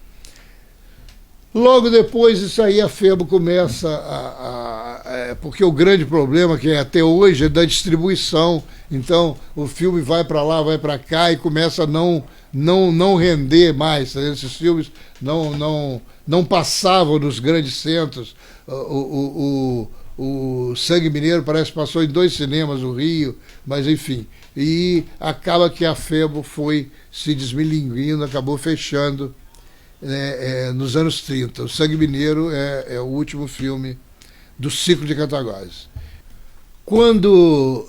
Logo depois disso aí, a FEBO começa porque o grande problema que até hoje é da distribuição. Então o filme vai para lá, vai para cá e começa a não render mais. Esses filmes não passavam nos grandes centros. O Sangue Mineiro parece que passou em 2 cinemas no Rio, mas enfim. E acaba que a FEBO foi se desmilinguindo, acabou fechando nos anos 30. O Sangue Mineiro é o último filme do ciclo de Cataguases. Quando,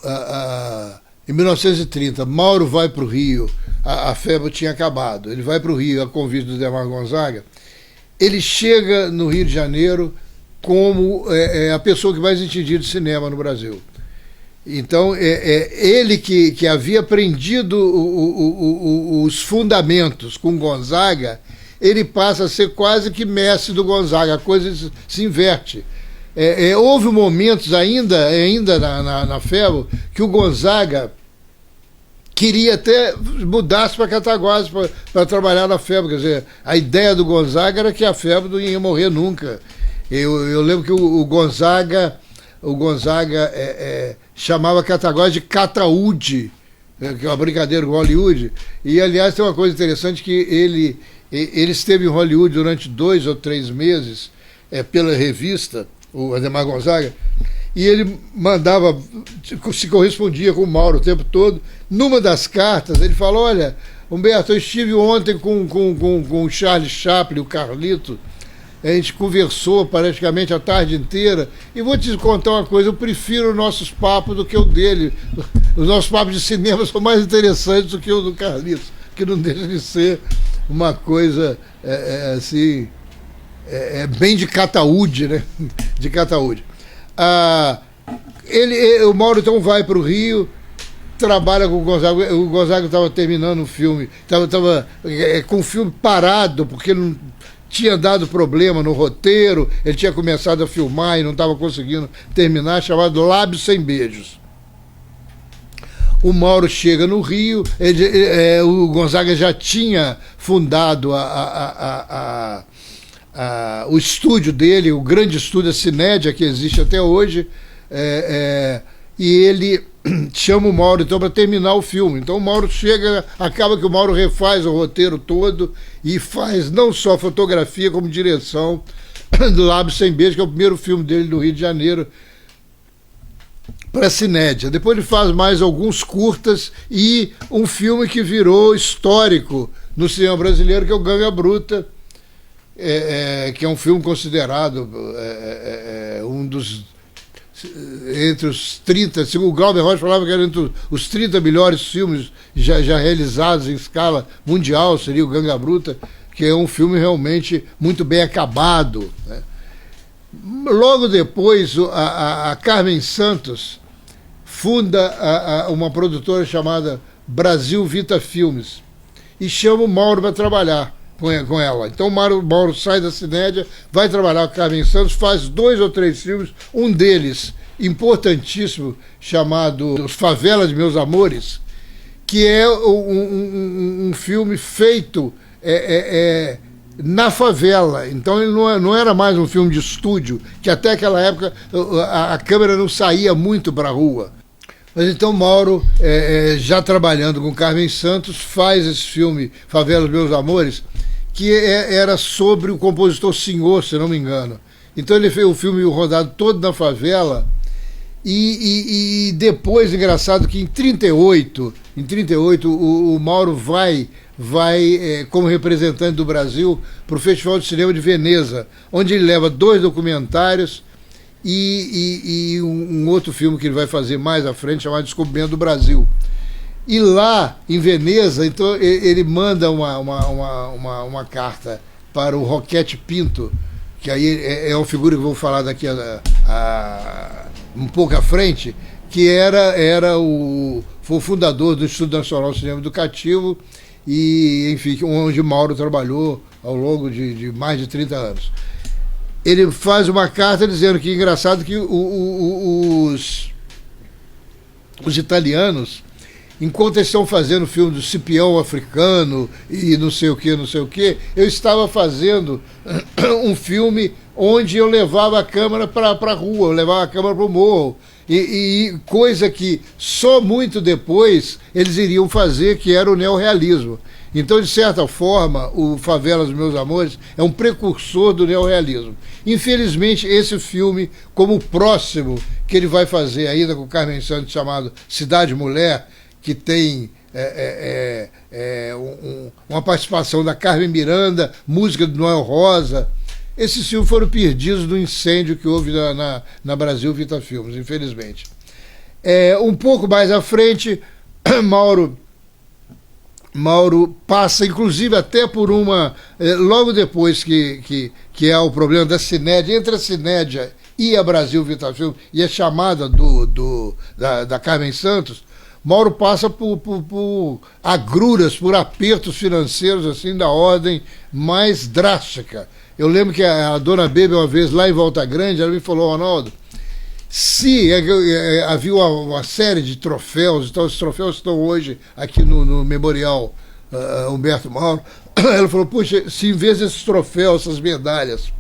em 1930, Mauro vai para o Rio, a FEBO tinha acabado, ele vai para o Rio a convite do Demar Gonzaga, ele chega no Rio de Janeiro como a pessoa que mais entendia de cinema no Brasil. Então, ele que havia aprendido os fundamentos com Gonzaga, ele passa a ser quase que mestre do Gonzaga, a coisa se inverte. Houve momentos ainda na FEBO que o Gonzaga queria até mudar-se para Cataguases para trabalhar na FEBO. Quer dizer, a ideia do Gonzaga era que a FEBO não ia morrer nunca. Eu lembro que o Gonzaga chamava Cataguases de Cataúde, que é uma brincadeira com Hollywood. E, aliás, tem uma coisa interessante que ele esteve em Hollywood durante 2 ou 3 meses, pela revista, o Ademar Gonzaga, e ele se correspondia com o Mauro o tempo todo. Numa das cartas, ele falou: olha, Humberto, eu estive ontem com o Charlie Chaplin, o Carlito, a gente conversou praticamente a tarde inteira, e vou te contar uma coisa, eu prefiro os nossos papos do que o dele. Os nossos papos de cinema são mais interessantes do que o do Carlito, que não deixa de ser uma coisa assim, bem de Cataúde, né? De Cataúde. O Mauro então vai para o Rio, trabalha com o Gonzaga. O Gonzaga estava terminando o filme, estava com o filme parado, porque não tinha dado problema no roteiro, ele tinha começado a filmar e não estava conseguindo terminar, chamado Lábios Sem Beijos. O Mauro chega no Rio, o Gonzaga já tinha fundado o estúdio dele, o grande estúdio, a Cinédia, que existe até hoje, e ele chama o Mauro então para terminar o filme. Então o Mauro chega, acaba que o Mauro refaz o roteiro todo e faz não só fotografia como direção do Lábios Sem Beijo, que é o primeiro filme dele no Rio de Janeiro, para a Cinédia. Depois ele faz mais alguns curtas e um filme que virou histórico no cinema brasileiro, que é o Ganga Bruta, que é um filme considerado um dos, entre os 30, o Glauber Rocha falava que era entre os 30 melhores filmes já realizados em escala mundial, seria o Ganga Bruta, que é um filme realmente muito bem acabado, né? Logo depois, a Carmen Santos funda uma produtora chamada Brasil Vita Filmes e chama o Mauro para trabalhar com ela. Então o Mauro sai da Cinédia, vai trabalhar com a Carmen Santos, faz 2 ou 3 filmes, um deles importantíssimo, chamado Os Favelas de Meus Amores, que é um filme feito na favela. Então ele não era mais um filme de estúdio, que até aquela época a câmera não saía muito para a rua. Mas então Mauro, já trabalhando com Carmen Santos, faz esse filme Favelas Meus Amores, que era sobre o compositor Senhor, se não me engano. Então ele fez o filme rodado todo na favela E depois, engraçado que em 38 o Mauro vai como representante do Brasil para o Festival de Cinema de Veneza, onde ele leva 2 documentários e um outro filme que ele vai fazer mais à frente, chamado Descobrimento do Brasil. E lá, em Veneza, então, ele manda uma carta para o Roquete Pinto, que aí é uma figura que eu vou falar daqui um pouco à frente, que foi o fundador do Instituto Nacional de Cinema Educativo, e, enfim, onde Mauro trabalhou ao longo de mais de 30 anos. Ele faz uma carta dizendo que, engraçado, que os italianos, enquanto eles estão fazendo o filme do Cipião africano e não sei o que, eu estava fazendo um filme onde eu levava a câmera para a rua, eu levava a câmera para o morro, e coisa que só muito depois eles iriam fazer, que era o neorrealismo. Então, de certa forma, o Favelas dos Meus Amores é um precursor do neorrealismo. Infelizmente, esse filme, como o próximo que ele vai fazer ainda com Carmen Santos, chamado Cidade Mulher, que tem uma participação da Carmen Miranda, música do Noel Rosa. Esses filmes foram perdidos no incêndio que houve na Brasil Vita Filmes, infelizmente. Um pouco mais à frente, Mauro passa, inclusive, até por logo depois que é o problema da Cinédia, entre a Cinédia e a Brasil Vita Filmes, e a chamada da Carmen Santos, Mauro passa por agruras, por apertos financeiros assim da ordem mais drástica. Eu lembro que a dona Bebe, uma vez lá em Volta Grande, ela me falou: Ronaldo, se havia uma série de troféus, então os troféus estão hoje aqui no Memorial Humberto Mauro, ela falou: puxa, se em vez desses troféus, essas medalhas,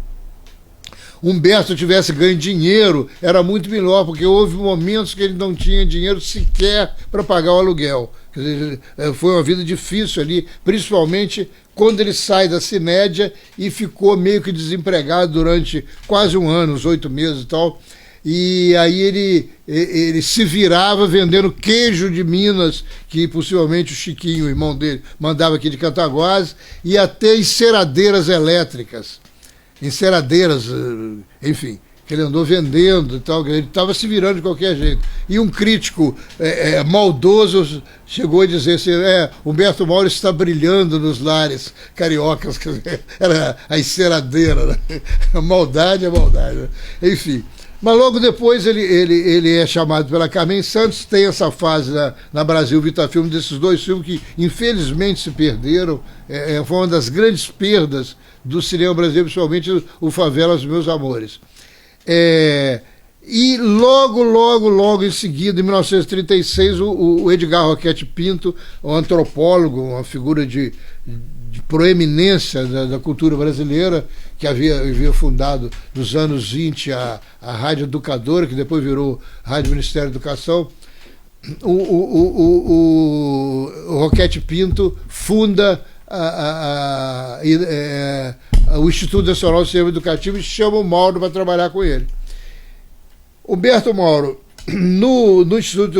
Humberto tivesse ganho dinheiro, era muito melhor, porque houve momentos que ele não tinha dinheiro sequer para pagar o aluguel. Quer dizer, foi uma vida difícil ali, principalmente quando ele sai da Cinédia e ficou meio que desempregado durante quase um ano, uns 8 meses e tal. E aí ele se virava vendendo queijo de Minas, que possivelmente o Chiquinho, o irmão dele, mandava aqui de Cataguases, e até enceradeiras elétricas. Enceradeiras, enfim, que ele andou vendendo e tal, ele estava se virando de qualquer jeito. E um crítico maldoso chegou a dizer assim: Humberto Mauro está brilhando nos lares cariocas, quer dizer, era a enceradeira, né? A maldade é maldade, né? Enfim. Mas logo depois ele é chamado pela Carmen Santos, tem essa fase na Brasil Vita Filmes, desses 2 filmes que infelizmente se perderam, foi uma das grandes perdas do cinema brasileiro, principalmente o Favelas dos Meus Amores. E logo em seguida, em 1936, o Edgar Roquete Pinto, um antropólogo, uma figura de proeminência da cultura brasileira, que havia fundado nos anos 20 a Rádio Educadora, que depois virou Rádio Ministério da Educação. O Roquete Pinto funda o Instituto Nacional de Cinema Educativo e chama o Mauro para trabalhar com ele. Humberto Mauro, no Instituto,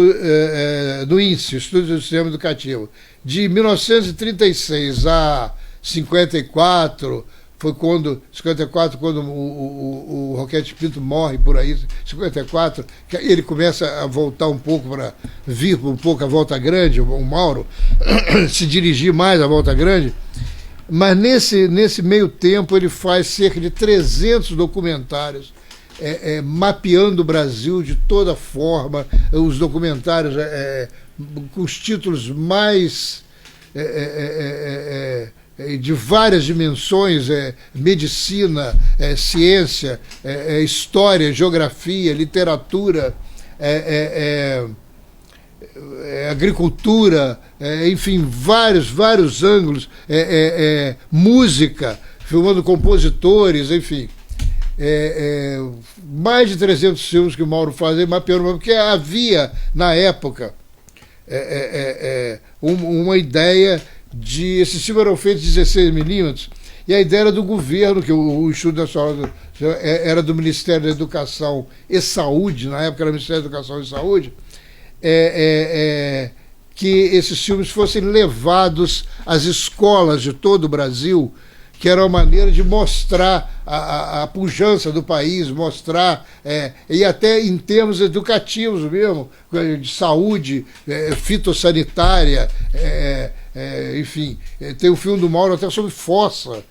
no INSE, Instituto de Cinema Educativo, de 1936 a 54, foi quando o Roquete Pinto morre por aí, 54, que ele começa a voltar um pouco vir um pouco a Volta Grande, o Mauro se dirigir mais à Volta Grande, mas nesse meio tempo ele faz cerca de 300 documentários mapeando o Brasil de toda forma, os documentários com os títulos mais de várias dimensões, medicina, ciência, história, geografia, literatura, agricultura, enfim, vários ângulos, música, filmando compositores, enfim. Mais de 300 filmes que o Mauro faz, mapeando, porque havia, na época, uma ideia de... Esses filmes eram feitos 16mm, E a ideia era do governo, que o Instituto Nacional era do Ministério da Educação e Saúde, na época era o Ministério da Educação e Saúde, que esses filmes fossem levados às escolas de todo o Brasil, que era uma maneira de mostrar a pujança do país, mostrar, e até em termos educativos mesmo, de saúde, fitossanitária, enfim. Tem um filme do Mauro até sobre fossa,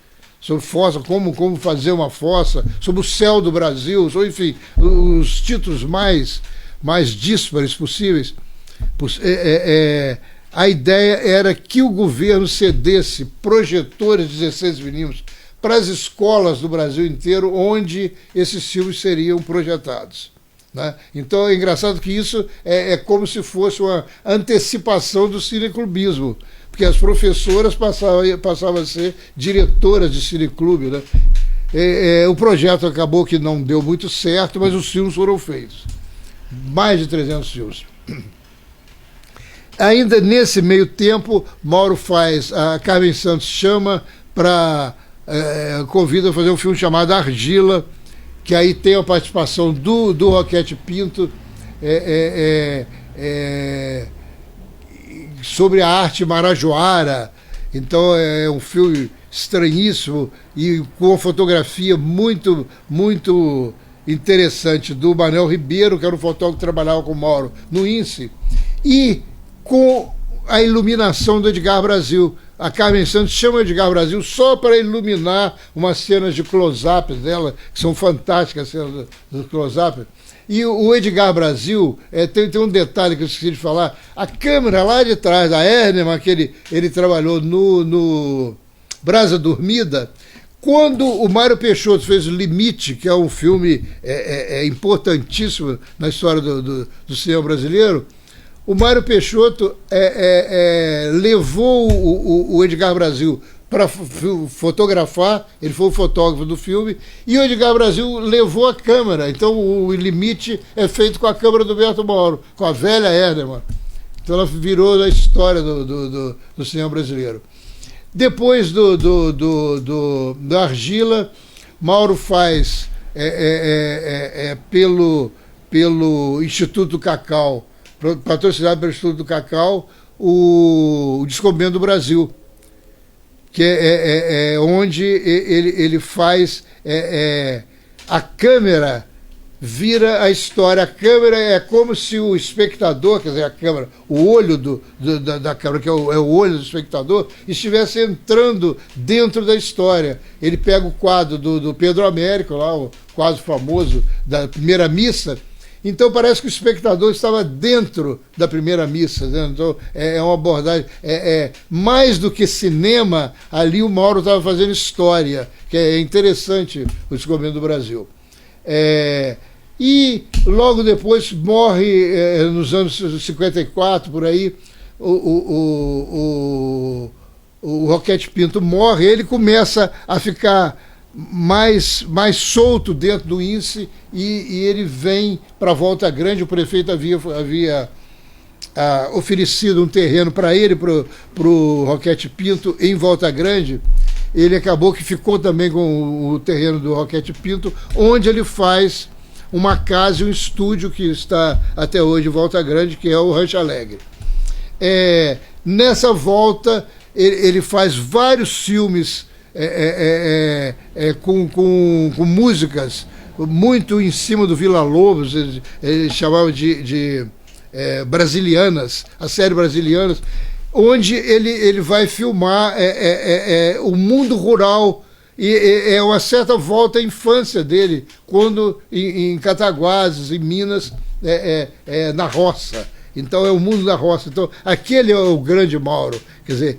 como fazer uma fossa, sobre o céu do Brasil, enfim, os títulos mais díspares possíveis. A ideia era que o governo cedesse projetores de 16mm para as escolas do Brasil inteiro, onde esses filmes seriam projetados, né? Então é engraçado que isso é como se fosse uma antecipação do cineclubismo, porque as professoras passavam a ser diretoras de cineclube, né? O projeto acabou que não deu muito certo, mas os filmes foram feitos. Mais de 300 filmes. Ainda nesse meio tempo, Mauro faz, a Carmen Santos chama para, convida a fazer um filme chamado Argila, que aí tem a participação do Roquete Pinto, sobre a arte marajoara. Então é um filme estranhíssimo e com uma fotografia muito, muito interessante do Manuel Ribeiro, que era um fotógrafo que trabalhava com o Mauro no INSE, e com a iluminação do Edgar Brasil. A Carmen Santos chama o Edgar Brasil só para iluminar umas cenas de close-up dela, que são fantásticas, as cenas do close-up. E o Edgar Brasil, tem um detalhe que eu esqueci de falar, a câmera lá de trás da Ernemann, que ele trabalhou no Brasa Dormida, quando o Mário Peixoto fez o Limite, que é um filme importantíssimo na história do cinema brasileiro, o Mário Peixoto levou o Edgar Brasil para fotografar, ele foi o fotógrafo do filme, e o Edgar Brasil levou a câmera. Então o Limite é feito com a câmera do Berto Mauro, com a velha Ernemann. Então ela virou a história do cinema brasileiro. Depois do Argila, Mauro faz pelo Instituto Cacau, patrocinado pelo Instituto do Cacau, o Descobrindo do Brasil, que é onde ele faz a câmera vira a história. A câmera é como se o espectador, quer dizer, a câmera, o olho da câmera, que é o olho do espectador, estivesse entrando dentro da história. Ele pega o quadro do Pedro Américo, lá, o quadro famoso da primeira missa. Então parece que o espectador estava dentro da primeira missa, né? Então é uma abordagem, mais do que cinema, ali o Mauro estava fazendo história, que é interessante o Descobrindo do Brasil. E logo depois morre, nos anos 54, por aí, o Roquete Pinto morre, ele começa a ficar mais solto dentro do INSE e ele vem para Volta Grande. O prefeito havia oferecido um terreno para ele, para o Roquete Pinto, em Volta Grande. Ele acabou que ficou também com o terreno do Roquete Pinto, onde ele faz uma casa e um estúdio que está até hoje em Volta Grande, que é o Rancho Alegre. Nessa volta, ele faz vários filmes com músicas muito em cima do Vila Lobos, ele chamava de Brasilianas, a série Brasilianas, onde ele vai filmar o mundo rural, e é uma certa volta à infância dele, quando em Cataguases, em Minas, na roça. Então é o mundo da roça. Então aquele é o grande Mauro. Quer dizer,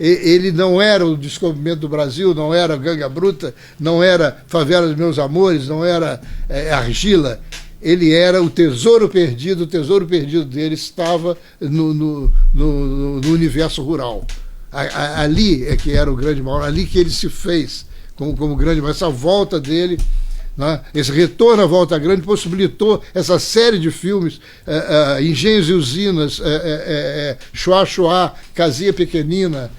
ele não era o Descobrimento do Brasil, não era Ganga Bruta, não era Favela dos Meus Amores, não era Argila. Ele era o tesouro perdido dele estava no universo rural. Ali é que era o grande Mauro, ali que ele se fez como grande Mauro. Essa volta dele, né, esse retorno à Volta Grande possibilitou essa série de filmes, Engenhos e Usinas, Chuá Chuá, Casinha Pequenina,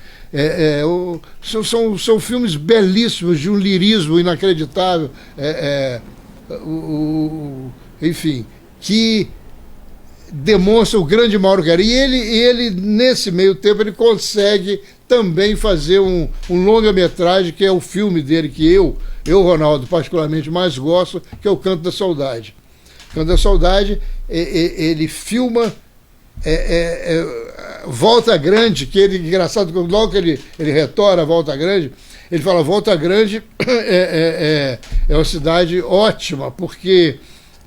São filmes belíssimos, de um lirismo inacreditável, enfim, que demonstra o grande Mauro Guerra. E ele, nesse meio tempo, ele consegue também fazer um longa-metragem, que é o filme dele, que eu, Ronaldo, particularmente mais gosto, que é o Canto da Saudade. Canto da Saudade, ele filma Volta Grande, que ele, engraçado, logo que ele retorna a Volta Grande, ele fala: Volta Grande é uma cidade ótima, porque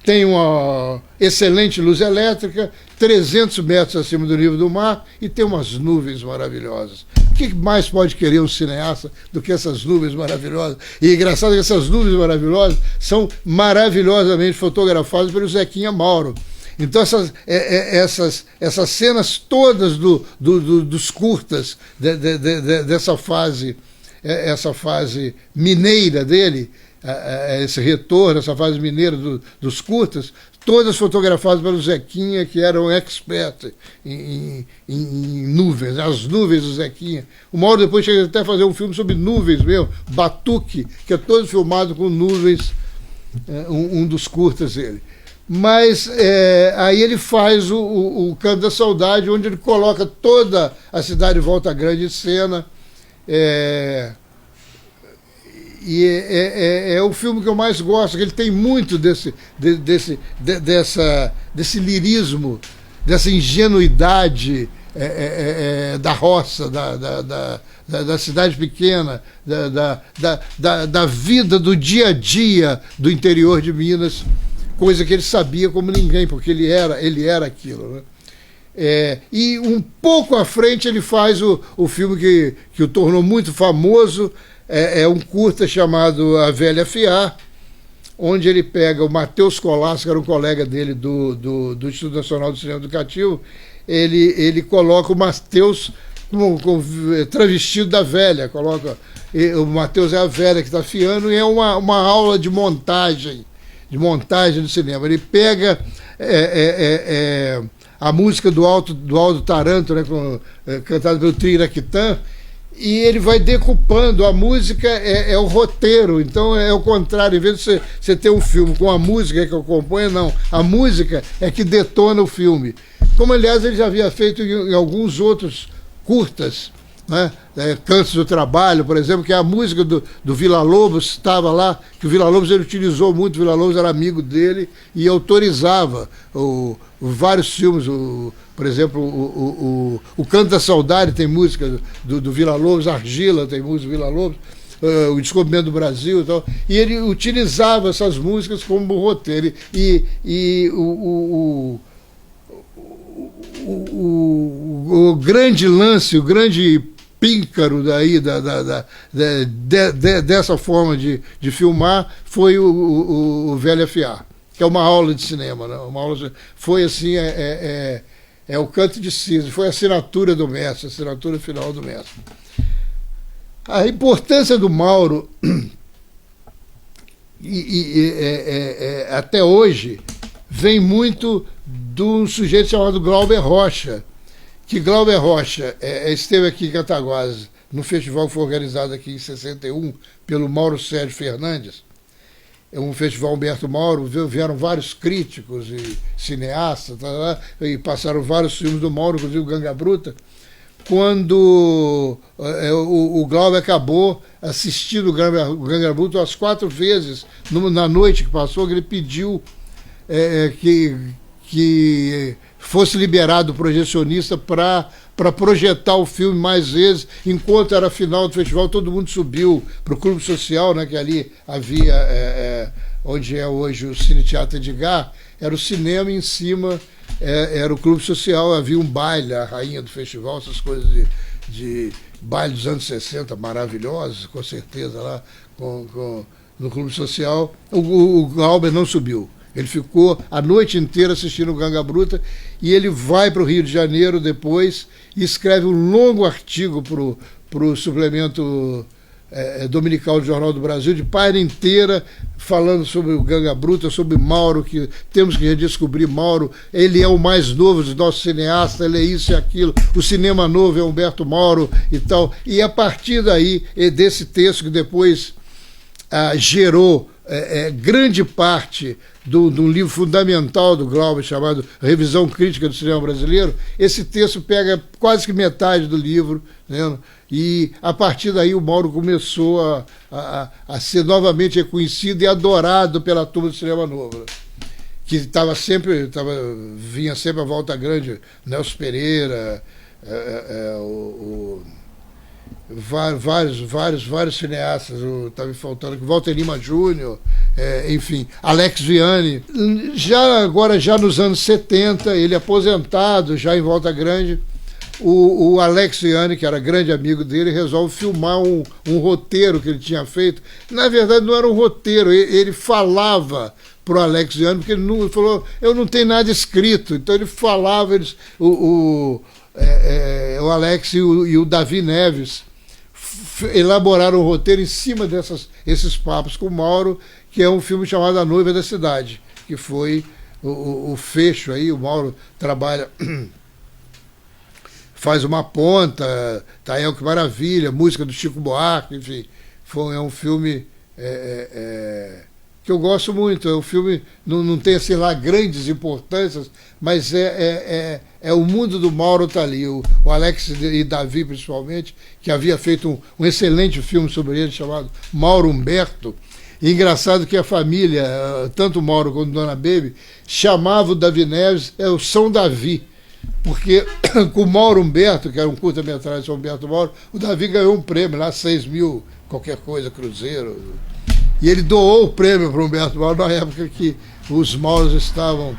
tem uma excelente luz elétrica, 300 metros acima do nível do mar, e tem umas nuvens maravilhosas. O que mais pode querer um cineasta do que essas nuvens maravilhosas? E engraçado que essas nuvens maravilhosas são maravilhosamente fotografadas pelo Zequinha Mauro. Então essas cenas todas dos curtas, dessa fase, essa fase mineira dele, esse retorno, essa fase mineira dos curtas, todas fotografadas pelo Zequinha, que era um expert em nuvens, as nuvens do Zequinha. O Mauro depois chega até a fazer um filme sobre nuvens mesmo, Batuque, que é todo filmado com nuvens, um dos curtas dele. Mas aí ele faz o Canto da Saudade, onde ele coloca toda a cidade de Volta Grande em cena. E é o filme que eu mais gosto, que ele tem muito desse lirismo, dessa ingenuidade da roça, da cidade pequena, da vida, do dia a dia do interior de Minas, coisa que ele sabia como ninguém, porque ele era aquilo, né? E um pouco à frente ele faz o filme que o tornou muito famoso, um curta chamado A Velha Fiar, onde ele pega o Matheus Colasso, que era um colega dele do Instituto Nacional do Cinema Educativo, ele coloca o Matheus travestido da velha, o Matheus é a velha que está afiando, e é uma aula de montagem do cinema. Ele pega a música do Aldo Taranto, né, cantada pelo Trio Iraquitã, e ele vai decupando. A música é o roteiro, então é o contrário. Em vez de você ter um filme com a música que acompanha, não. A música é que detona o filme. Como, aliás, ele já havia feito em alguns outros curtas, né? Cantos do Trabalho, por exemplo, que a música do Villa-Lobos estava lá, que o Villa-Lobos ele utilizou muito. O Villa-Lobos era amigo dele e autorizava vários filmes. Por exemplo, o Canto da Saudade tem música do Villa-Lobos, Argila tem música do Villa-Lobos, o Descobrimento do Brasil e tal, e ele utilizava essas músicas como roteiro. E o grande lance, o grande píncaro daí dessa forma de filmar foi o Velha Fiar, que é uma aula de cinema, né? Foi assim, o Canto de Cisne, foi a assinatura do mestre, a assinatura final do mestre. A importância do Mauro até hoje vem muito de um sujeito chamado Glauber Rocha, que Glauber Rocha esteve aqui em Cataguases, no festival que foi organizado aqui em 61 pelo Mauro Sérgio Fernandes. É um festival Humberto Mauro, vieram vários críticos e cineastas, e passaram vários filmes do Mauro, inclusive o Ganga Bruta. Quando o Glauber acabou assistindo o Ganga Bruta as 4 vezes, na noite que passou, que ele pediu que fosse liberado o projecionista para projetar o filme mais vezes. Enquanto era a final do festival, todo mundo subiu para o Clube Social, né, que ali havia, onde é hoje o Cine Teatro Edgar, era o cinema, em cima era o Clube Social, havia um baile, a rainha do festival, essas coisas de baile dos anos 60, maravilhosos, com certeza, lá no Clube Social. O Glauber não subiu. Ele ficou a noite inteira assistindo o Ganga Bruta, e ele vai para o Rio de Janeiro depois e escreve um longo artigo para o suplemento dominical do Jornal do Brasil, de página inteira, falando sobre o Ganga Bruta, sobre Mauro, que temos que redescobrir Mauro. Ele é o mais novo dos nossos cineastas, ele é isso e aquilo. O cinema novo é Humberto Mauro e tal. E a partir daí, desse texto que depois gerou grande parte de um livro fundamental do Glauber, chamado Revisão Crítica do Cinema Brasileiro, esse texto pega quase que metade do livro, né? E a partir daí o Mauro começou a ser novamente reconhecido e adorado pela turma do cinema novo, que vinha sempre a Volta Grande, Nelson Pereira, vários cineastas, está me faltando, Walter Lima Júnior, enfim, Alex Vianney. Já nos anos 70, ele aposentado, já em Volta Grande, o Alex Vianney, que era grande amigo dele, resolve filmar um roteiro que ele tinha feito. Na verdade, não era um roteiro, ele falava para o Alex Vianney, porque ele falou, eu não tenho nada escrito. Então ele falava, o Alex e o Davi Neves elaboraram um roteiro em cima desses papos com o Mauro, que é um filme chamado A Noiva da Cidade, que foi o fecho aí. O Mauro trabalha, faz uma ponta, Tael, que maravilha, música do Chico Buarque, enfim, é um filme que eu gosto muito. É um filme, não tem assim lá grandes importâncias, mas o mundo do Mauro está ali. O Alex e Davi, principalmente, que havia feito um excelente filme sobre ele, chamado Mauro Humberto. E engraçado que a família, tanto o Mauro quanto a Dona Baby, chamava o Davi Neves o São Davi, porque com o Mauro Humberto, que era um curta-metragem de São Humberto Mauro, o Davi ganhou um prêmio lá, 6 mil, qualquer coisa, cruzeiro. E ele doou o prêmio para o Humberto Mauro na época que os Mauros estavam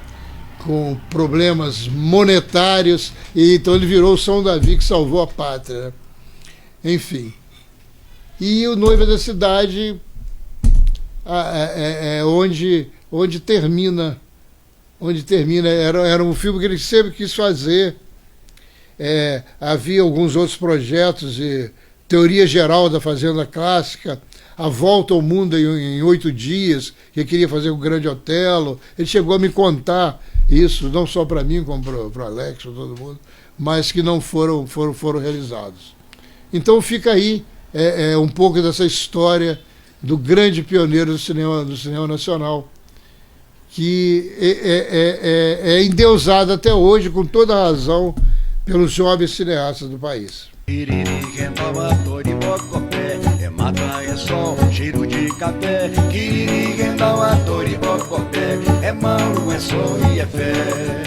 com problemas monetários, e então ele virou o São Davi, que salvou a pátria, né? Enfim. E o Noiva da Cidade onde termina. Era um filme que ele sempre quis fazer. Havia alguns outros projetos, Teoria Geral da Fazenda Clássica, A Volta ao Mundo em 8 dias, que ele queria fazer com o Grande Otelo. Ele chegou a me contar isso, não só para mim, como para o Alex, para todo mundo, mas que não foram realizados. Então fica aí um pouco dessa história do grande pioneiro do cinema nacional, que é endeusado até hoje, com toda a razão, pelos jovens cineastas do país. Mata é sol, cheiro de café, quiriguendau, Toribocopé, Mauro, é sol e é fé.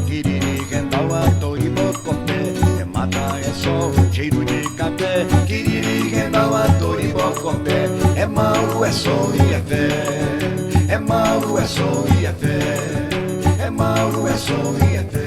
Quiriguendau, Toribocopé, mata é sol, cheiro de café, quiriguendau, Toribocopé, Mauro, é sol e é fé. Mauro, é sol e é fé. Mauro, é sol e é fé.